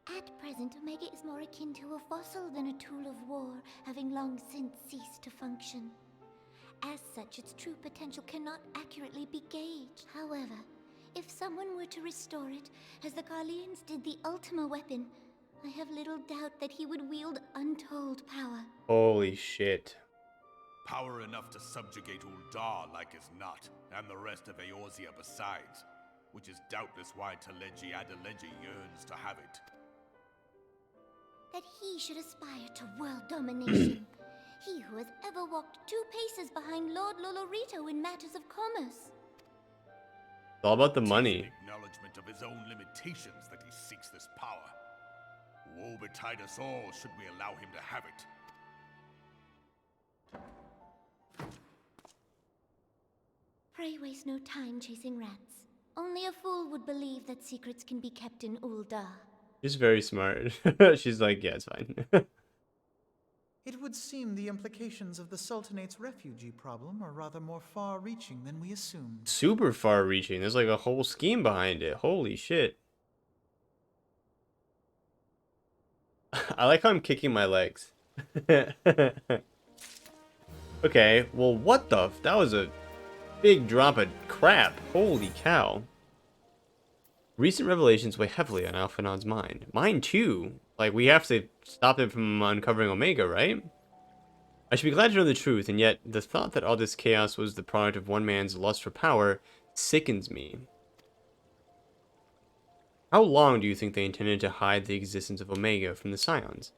At present, Omega is more akin to a fossil than a tool of war, having long since ceased to function. As such, its true potential cannot accurately be gauged. However, if someone were to restore it, as the Carlians did the Ultima weapon, I have little doubt that he would wield untold power. Holy shit. Power enough to subjugate Ul'dah like as not, and the rest of Eorzea besides, which is doubtless why Teleji Adeleji yearns to have it. That he should aspire to world domination. He who has ever walked 2 paces behind Lord Lolorito in matters of commerce. It's all about the Tis money. an acknowledgement of his own limitations that he seeks this power. Woe betide us all should we allow him to have it. Pray waste no time chasing rats. Only a fool would believe that secrets can be kept in Ul'dah. She's very smart. She's like, yeah, it's fine. It would seem the implications of the Sultanate's refugee problem are rather more far-reaching than we assumed. Super far-reaching. There's like a whole scheme behind it. Holy shit. I like how I'm kicking my legs. Okay, well, what the that was a big drop of crap. Holy cow. Recent revelations weigh heavily on Alphanon's mind. Mine too. Like, we have to stop him from uncovering Omega, right? I should be glad to know the truth, and yet the thought that all this chaos was the product of one man's lust for power sickens me. How long do you think they intended to hide the existence of Omega from the Scions?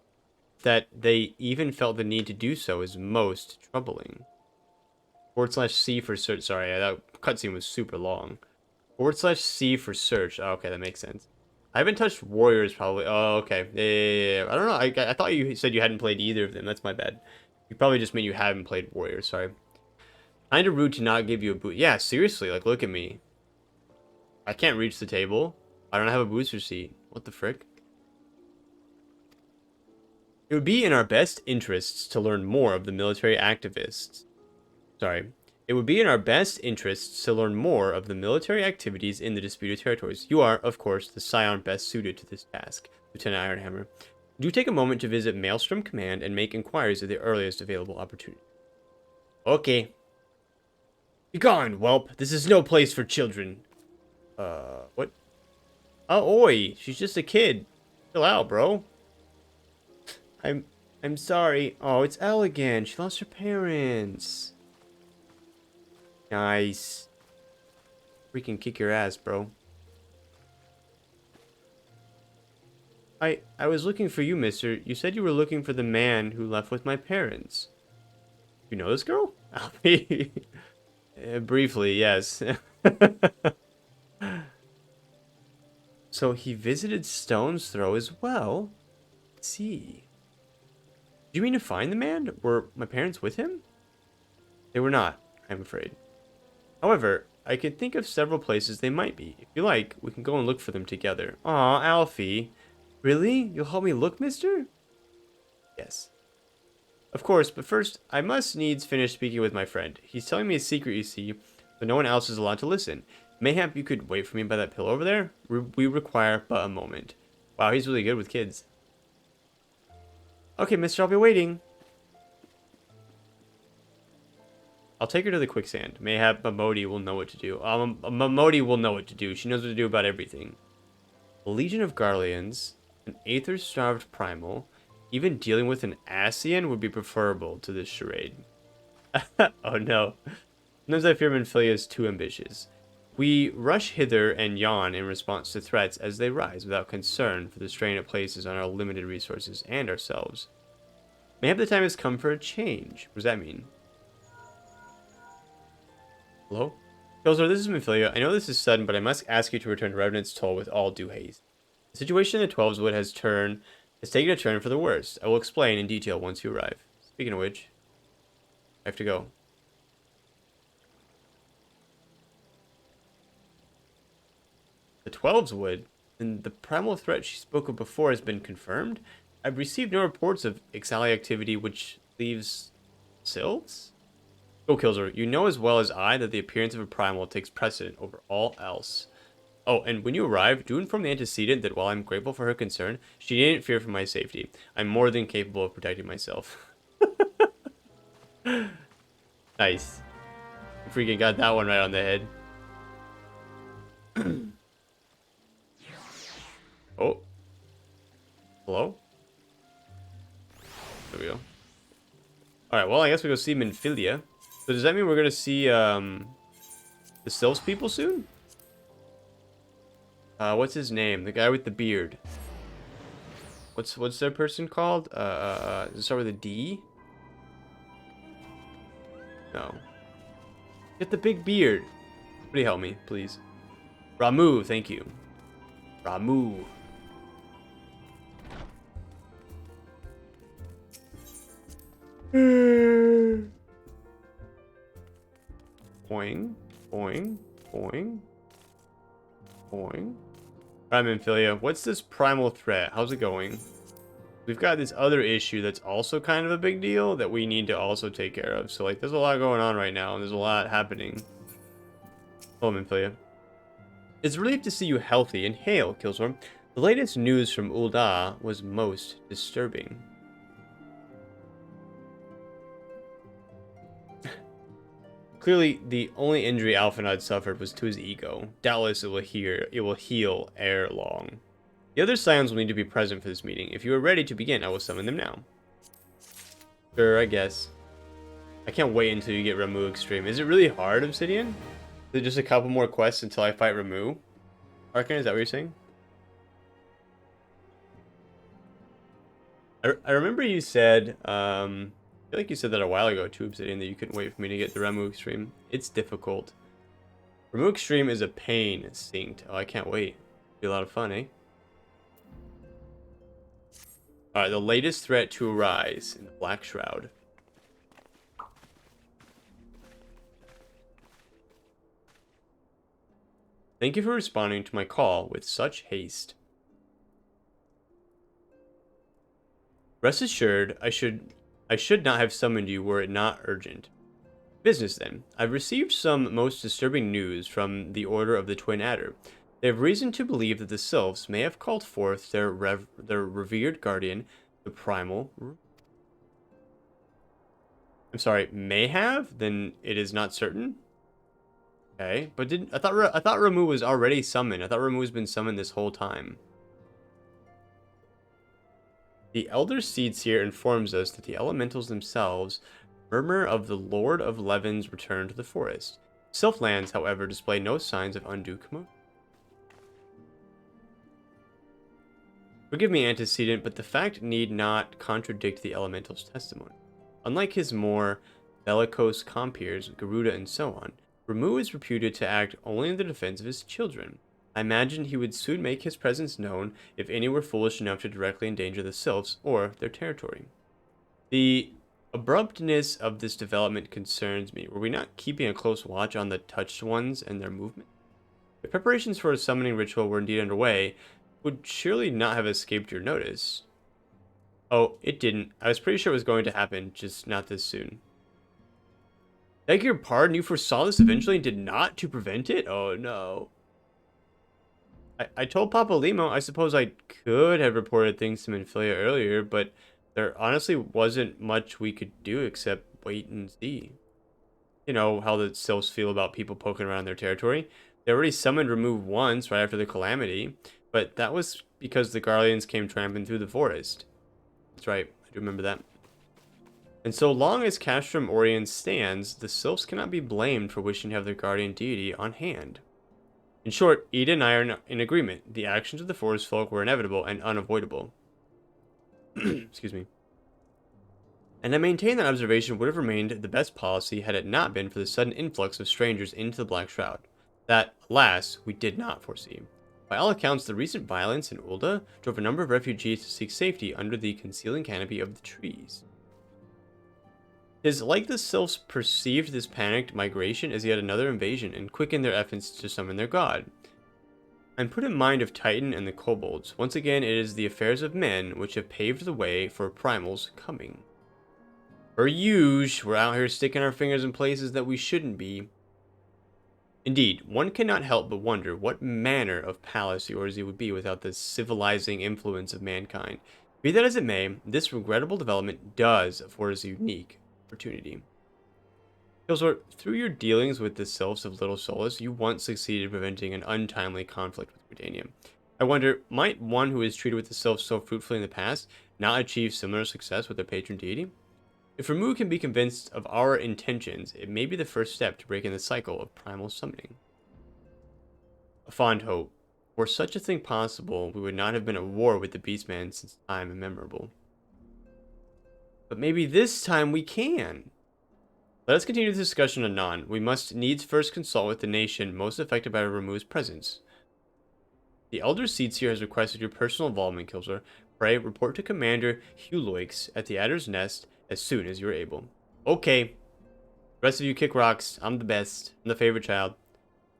That they even felt the need to do so is most troubling. /C for search. Sorry, that cutscene was super long. /C for search. Oh, okay, that makes sense. I haven't touched Warriors probably. Oh, okay. Yeah. I don't know. I thought you said you hadn't played either of them. That's my bad. You probably just mean you haven't played Warriors. Sorry. Kinda rude to not give you a boot. Yeah, seriously. Like, look at me. I can't reach the table. I don't have a booster seat. What the frick? It would be in our best interests to learn more of the military activists. Sorry. It would be in our best interests to learn more of the military activities in the disputed territories. You are, of course, the scion best suited to this task, Lieutenant Ironhammer. Do take a moment to visit Maelstrom Command and make inquiries at the earliest available opportunity. Okay. Begone, whelp. This is no place for children. What? Oh, oi. She's just a kid. Chill out, bro. I'm sorry. Oh, it's Elle again. She lost her parents. Nice. Freaking kick your ass, bro. I was looking for you, mister. You said you were looking for the man who left with my parents. You know this girl? Briefly, yes. So he visited Stone's Throw as well? Let's see. Do you mean to find the man? Were my parents with him? They were not, I'm afraid. However, I can think of several places they might be. If you like, we can go and look for them together. Aw, Alfie. Really? You'll help me look, mister? Yes. Of course, but first, I must needs finish speaking with my friend. He's telling me a secret, you see, but no one else is allowed to listen. Mayhap you could wait for me by that pillar over there? We require but a moment. Wow, he's really good with kids. Okay, mister, I'll be waiting. I'll take her to the quicksand. Mayhap Mamodi will know what to do. Mamodi will know what to do. She knows what to do about everything. A legion of Garleans, an aether-starved primal, even dealing with an Ascian would be preferable to this charade. Oh no. Sometimes I fear Minfilia is too ambitious. We rush hither and yon in response to threats as they rise without concern for the strain it places on our limited resources and ourselves. Mayhap the time has come for a change. What does that mean? Hello? Kilzor, this is Minfilia. I know this is sudden, but I must ask you to return to Revenant's Toll with all due haste. The situation in the 12's Wood has taken a turn for the worst. I will explain in detail once you arrive. Speaking of which, I have to go. The 12's Wood? And the primal threat she spoke of before has been confirmed? I've received no reports of Ixali activity which leaves Sylphs? Go, Kilzor. You know as well as I that the appearance of a primal takes precedent over all else. Oh, and when you arrive, do inform the antecedent that while I'm grateful for her concern, she needn't fear for my safety. I'm more than capable of protecting myself. Nice. Freaking got that one right on the head. Oh. Hello? There we go. Alright, well, I guess we go see Minfilia. So does that mean we're gonna see, the Sylphs people soon? What's his name? The guy with the beard. What's their person called? Does it start with a D? No. Get the big beard. Somebody help me, please. Ramu, thank you. Ramu. Boing, boing, boing, boing. Alright, Minfilia, what's this primal threat? How's it going? We've got this other issue that's also kind of a big deal that we need to also take care of. So, like, there's a lot going on right now, and there's a lot happening. Hello, Minfilia. It's a relief to see you healthy and hail, Kilzor. The latest news from Ul'dah was most disturbing. Clearly, the only injury Alphanod suffered was to his ego. Doubtless it will heal ere long. The other Scions will need to be present for this meeting. If you are ready to begin, I will summon them now. Sure, I guess. I can't wait until you get Ramu Extreme. Is it really hard, Obsidian? Is it just a couple more quests until I fight Ramu? Arkan, is that what you're saying? I remember you said, I feel like you said that a while ago too, Obsidian, that you couldn't wait for me to get the Ramu Extreme. It's difficult. Ramu Extreme is a pain synced. Oh, I can't wait. It'll be a lot of fun, eh? Alright, the latest threat to arise in the Black Shroud. Thank you for responding to my call with such haste. Rest assured, I should not have summoned you were it not urgent. Business then. I've received some most disturbing news from the Order of the Twin Adder. They have reason to believe that the Sylphs may have called forth their revered guardian, the Primal. I'm sorry, may have? Then it is not certain? Okay, but didn't I thought Ramu was already summoned. I thought Ramu has been summoned this whole time. The Elder Seed Seer informs us that the elementals themselves murmur of the Lord of Levin's return to the forest. Sylphlands, however, display no signs of undue commotion. Forgive me, antecedent, but the fact need not contradict the elemental's testimony. Unlike his more bellicose compeers, Garuda and so on, Ramu is reputed to act only in the defense of his children. I imagined he would soon make his presence known if any were foolish enough to directly endanger the sylphs or their territory. The abruptness of this development concerns me. Were we not keeping a close watch on the touched ones and their movement? If preparations for a summoning ritual were indeed underway, would surely not have escaped your notice. Oh, it didn't. I was pretty sure it was going to happen, just not this soon. Beg your pardon, you foresaw this eventually and did not to prevent it? Oh no. I told Papa Limo I suppose I could have reported things to Minfilia earlier, but there honestly wasn't much we could do except wait and see. You know how the Sylphs feel about people poking around their territory. They already summoned Remove once right after the Calamity, but that was because the Guardians came tramping through the forest. That's right, I do remember that. And so long as Castrum Orient stands, the Sylphs cannot be blamed for wishing to have their guardian deity on hand. In short, Eda and I are in agreement. The actions of the forest folk were inevitable and unavoidable. Excuse me. And I maintain that observation would have remained the best policy had it not been for the sudden influx of strangers into the Black Shroud. That, alas, we did not foresee. By all accounts, the recent violence in Ul'dah drove a number of refugees to seek safety under the concealing canopy of the trees. It is like the Sylphs perceived this panicked migration as yet another invasion and quickened their efforts to summon their god. I'm put in mind of Titan and the kobolds. Once again, it is the affairs of men which have paved the way for Primal's coming. For huge, we're out here sticking our fingers in places that we shouldn't be. Indeed, one cannot help but wonder what manner of palace the Orzi would be without the civilizing influence of mankind. Be that as it may, this regrettable development does afford us a unique opportunity. Kilzor, through your dealings with the Sylphs of Little Solace, you once succeeded preventing an untimely conflict with Gridania. I wonder, might one who has treated with the Sylphs so fruitfully in the past not achieve similar success with their patron deity? If Ramu can be convinced of our intentions, it may be the first step to breaking the cycle of primal summoning. A fond hope. Were such a thing possible, we would not have been at war with the Beastman since time immemorable. But maybe this time we can. Let us continue the discussion anon. We must needs first consult with the nation most affected by Ramu's presence. The Elder Seedseer has requested your personal involvement, Kilzor. Pray, report to Commander Huloix at the Adder's Nest as soon as you are able. Okay. The rest of you kick rocks. I'm the best. I'm the favorite child.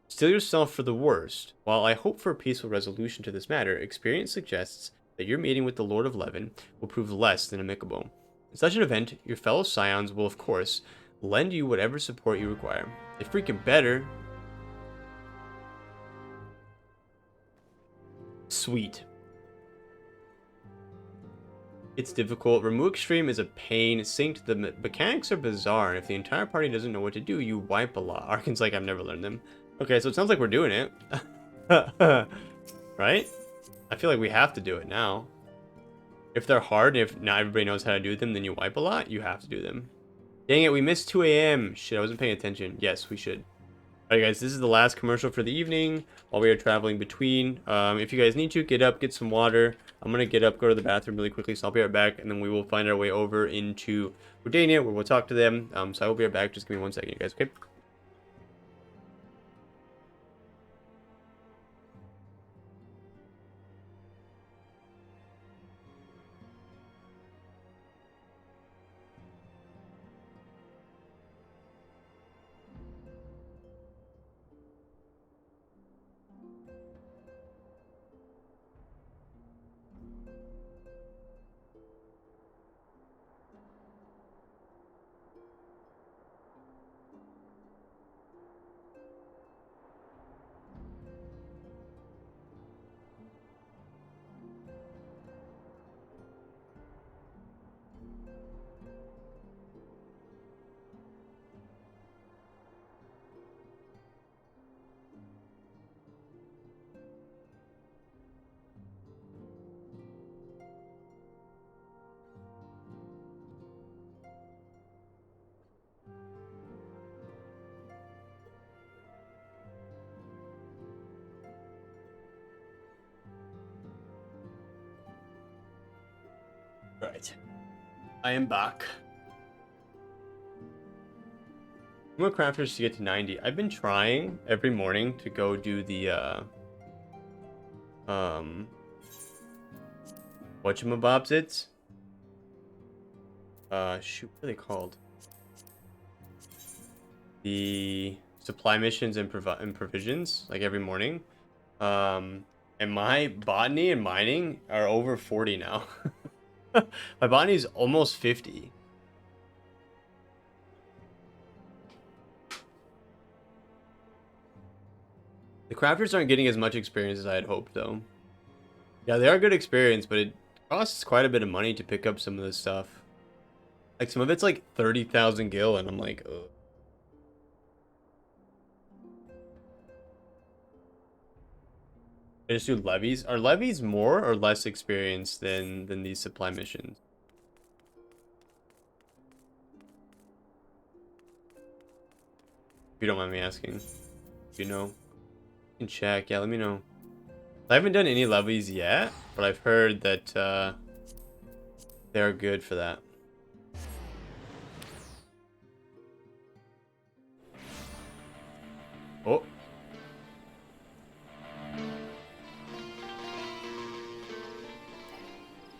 Steel yourself for the worst. While I hope for a peaceful resolution to this matter, experience suggests that your meeting with the Lord of Levin will prove less than amicable. In such an event, your fellow scions will, of course, lend you whatever support you require. They freaking better. Sweet. It's difficult. Remove Extreme is a pain. Synced, the mechanics are bizarre, and if the entire party doesn't know what to do, you wipe a lot. Arkin's like, I've never learned them. Okay, so it sounds like we're doing it. Right? I feel like we have to do it now. If they're hard, and if not everybody knows how to do them, then you wipe a lot, you have to do them. Dang it, we missed 2 a.m. Shit, I wasn't paying attention. Yes, we should. Alright guys, this is the last commercial for the evening while we are traveling between. If you guys need to, get up, get some water. I'm going to get up, go to the bathroom really quickly, so I'll be right back, and then we will find our way over into Gridania, where we'll talk to them. So I will be right back. Just give me 1 second, you guys, okay? Alright. I am back. More crafters to get to 90. I've been trying every morning to go do the whatchamabobs shoot, what are they called? The supply missions and provisions, like every morning. And my botany and mining are over 40 now. My botany is almost 50. The crafters aren't getting as much experience as I had hoped, though. Yeah, they are good experience, but it costs quite a bit of money to pick up some of this stuff. Like, some of it's like 30,000 gil, and I'm like, ugh. I just do levies. Are levies more or less experience than these supply missions? If you don't mind me asking. If you know. You can check. Yeah, let me know. I haven't done any levies yet, but I've heard that they're good for that. Oh.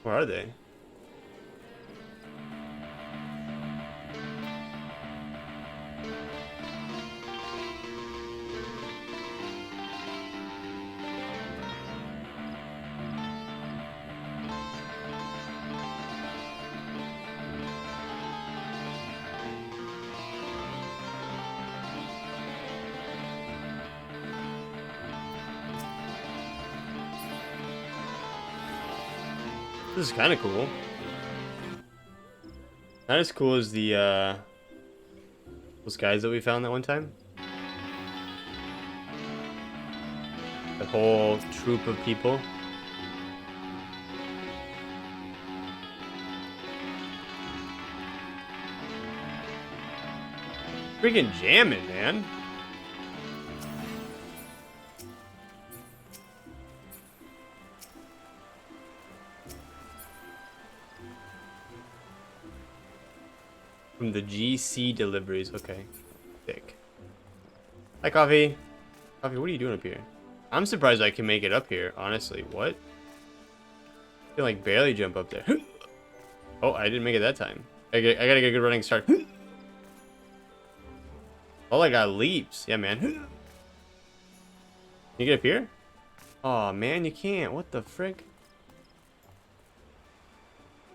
Where are they? This is kind of cool. Not as cool as the those guys that we found that one time. The whole troop of people. Freaking jamming, man. From the GC deliveries. Okay. Thick. Hi, Coffee. Coffee, what are you doing up here? I'm surprised I can make it up here, honestly. What? I can like barely jump up there. Oh, I didn't make it that time. I gotta get a good running start. Oh, I got leaps. Yeah, man. Can you get up here? Oh man, you can't. What the frick?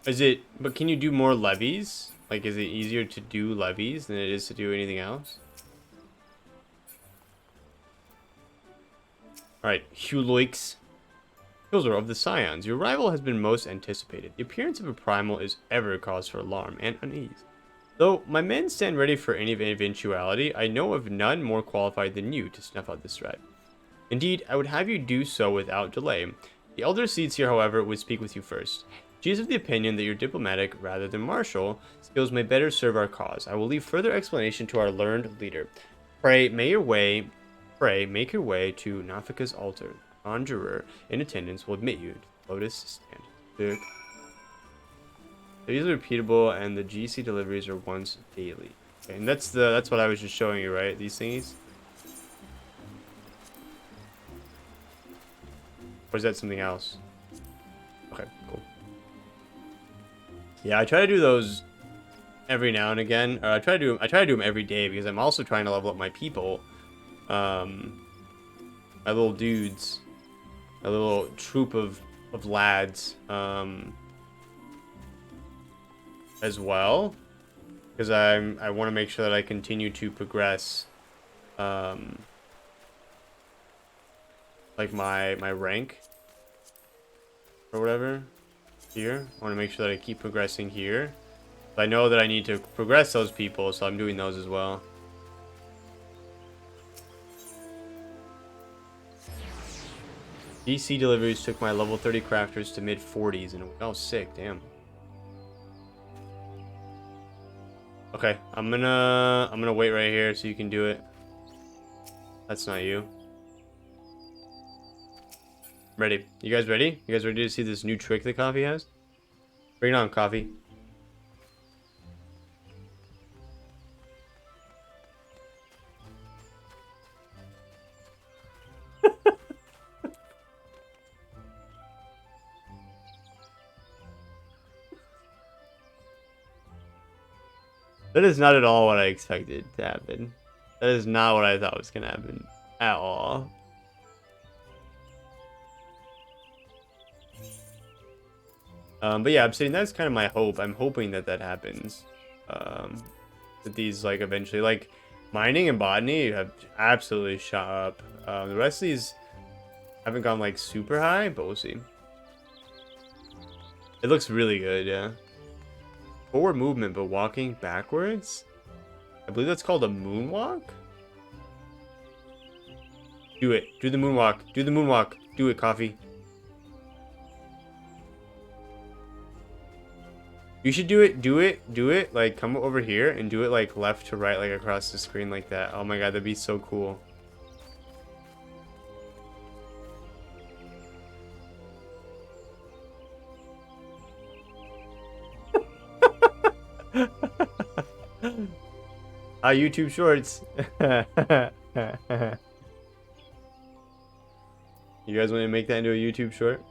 Is it... But can you do more levies? Like, is it easier to do levies than it is to do anything else? Alright, Huloix. Kilzor of the Scions. Your arrival has been most anticipated. The appearance of a primal is ever a cause for alarm and unease. Though my men stand ready for any eventuality, I know of none more qualified than you to snuff out this threat. Indeed, I would have you do so without delay. The elder seeds here, however, would speak with you first. She is of the opinion that your diplomatic, rather than martial, skills may better serve our cause. I will leave further explanation to our learned leader. Pray, make your way to Nafika's altar. Conjurer in attendance will admit you to Lotus stand. Sick. These are repeatable, and the GC deliveries are once daily. Okay, and that's what I was just showing you, right? These thingies. Or is that something else? Okay, cool. Yeah, I try to do those every now and again. Or I try to do them every day because I'm also trying to level up my people. My little dudes. A little troop of lads. As well. Because I want to make sure that I continue to progress like my rank or whatever here. I want to make sure that I keep progressing here. But I know that I need to progress those people, so I'm doing those as well. DC deliveries took my level 30 crafters to mid 40s and oh, sick, damn. Okay, I'm gonna wait right here so you can do it. That's not you. Ready. You guys ready? You guys ready to see this new trick that Coffee has? Bring it on, coffee. That is not at all what I expected to happen. That is not what I thought was gonna happen at all. But yeah, I'm saying that's kind of my hope. I'm hoping that that happens. That these like eventually, like mining and botany have absolutely shot up. The rest of these haven't gone like super high, but we'll see. It looks really good, yeah. Forward movement, but walking backwards? I believe that's called a moonwalk? Do it. Do the moonwalk. Do the moonwalk. Do it, coffee. You should do it. Do it. Do it. Like, come over here and do it, like, left to right, like, across the screen like that. Oh my god, that'd be so cool. YouTube Shorts. You guys want to make that into a YouTube short?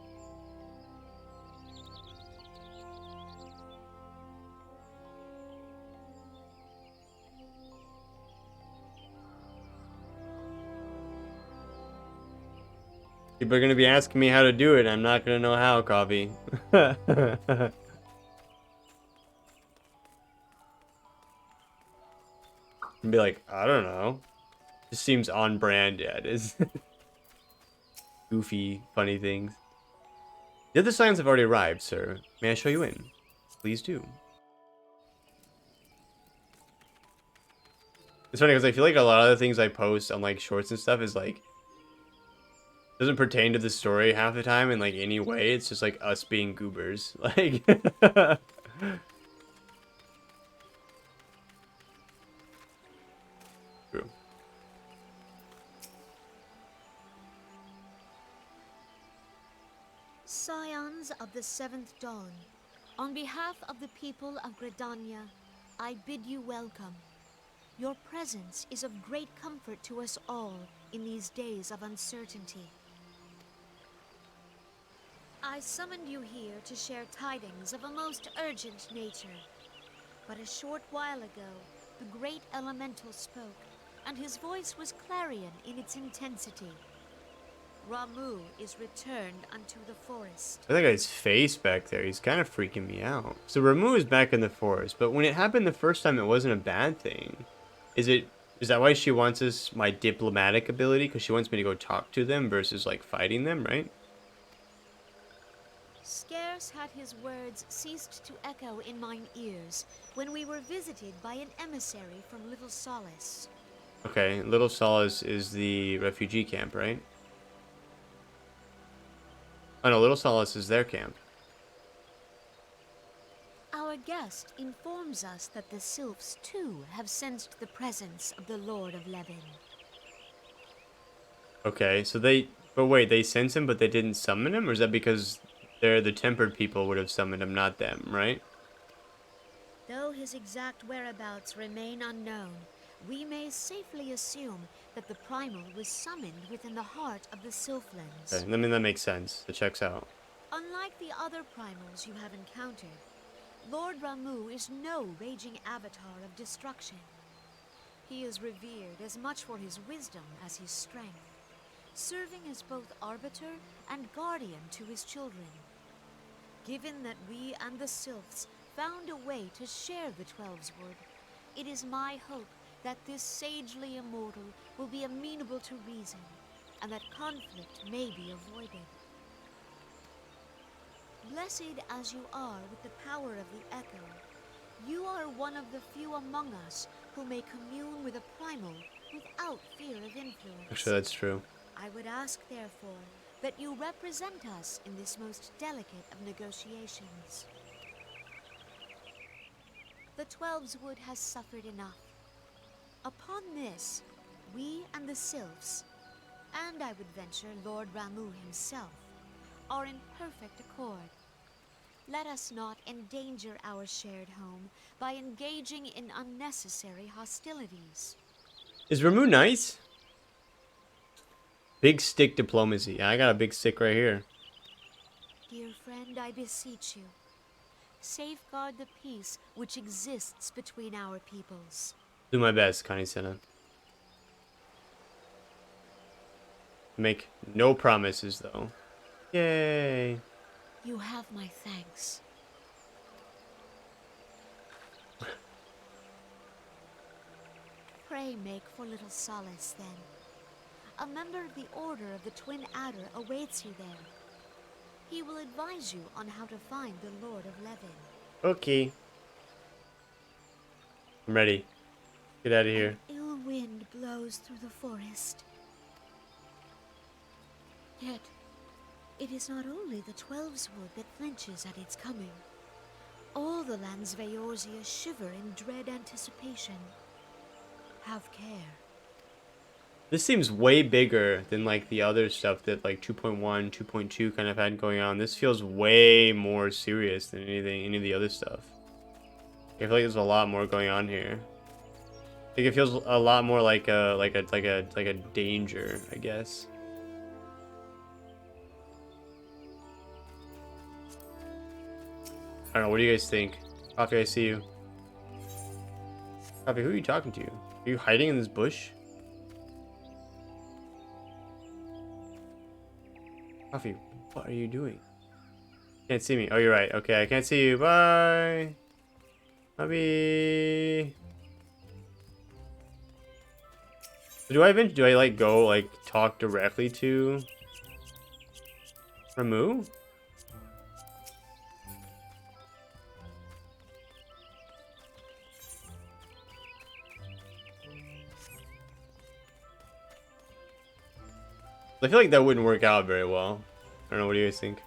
People are going to be asking me how to do it. I'm not going to know how, coffee. And be like, I don't know. Just seems on brand. Yeah, it is. Goofy, funny things. The other signs have already arrived, sir. May I show you in? Please do. It's funny because I feel like a lot of the things I post on like shorts and stuff is like doesn't pertain to the story half the time in like any way. It's just like us being goobers. Like true. Scions of the Seventh Dawn, on behalf of the people of Gridania, I bid you welcome. Your presence is of great comfort to us all in these days of uncertainty. I summoned you here to share tidings of a most urgent nature. But a short while ago, the great elemental spoke, and his voice was clarion in its intensity. Ramuh is returned unto the forest. I think his face back there, he's kind of freaking me out. So Ramuh is back in the forest, but when it happened the first time, it wasn't a bad thing. Is that why she wants us, my diplomatic ability? Because she wants me to go talk to them versus like fighting them, right? Scarce had his words ceased to echo in mine ears when we were visited by an emissary from Little Solace. Okay, Little Solace is the refugee camp, right? Oh no, Little Solace is their camp. Our guest informs us that the Sylphs, too, have sensed the presence of the Lord of Levin. Okay, so but wait, they sense him, but they didn't summon him? Or is that because they're the tempered people would have summoned him, not them, right? Though his exact whereabouts remain unknown, we may safely assume that the Primal was summoned within the heart of the Sylphlands. Okay, I mean, that makes sense. It checks out. Unlike the other Primals you have encountered, Lord Ramuh is no raging avatar of destruction. He is revered as much for his wisdom as his strength, serving as both arbiter and guardian to his children. Given that we and the Sylphs found a way to share the Twelveswood, it is my hope that this sagely immortal will be amenable to reason, and that conflict may be avoided. Blessed as you are with the power of the Echo, you are one of the few among us who may commune with a primal without fear of influence. Actually, that's true. I would ask, therefore, that you represent us in this most delicate of negotiations. The Twelveswood has suffered enough. Upon this, we and the Sylphs, and I would venture Lord Ramuh himself, are in perfect accord. Let us not endanger our shared home by engaging in unnecessary hostilities. Is Ramu nice? Big stick diplomacy. Yeah, I got a big stick right here. Dear friend, I beseech you, safeguard the peace which exists between our peoples. Do my best, Kanisena. Make no promises, though. Yay. You have my thanks. Pray make for little solace, then. A member of the Order of the Twin Adder awaits you there. He will advise you on how to find the Lord of Levin. Okay. I'm ready. Get out of here. An ill wind blows through the forest. Yet, it is not only the Twelves Wood that flinches at its coming. All the lands of Eorzea shiver in dread anticipation. Have care. This seems way bigger than like the other stuff that like 2.1, 2.2 kind of had going on. This feels way more serious than any of the other stuff. I feel like there's a lot more going on here. I think it feels a lot more like a danger, I guess. I don't know. What do you guys think? Coffee, I see you. Coffee, who are you talking to? Are you hiding in this bush? Coffee, what are you doing? Can't see me. Oh, you're right. Okay, I can't see you. Bye. Bobby. Do I like go like talk directly to Ramu? I feel like that wouldn't work out very well. I don't know, what do you guys think?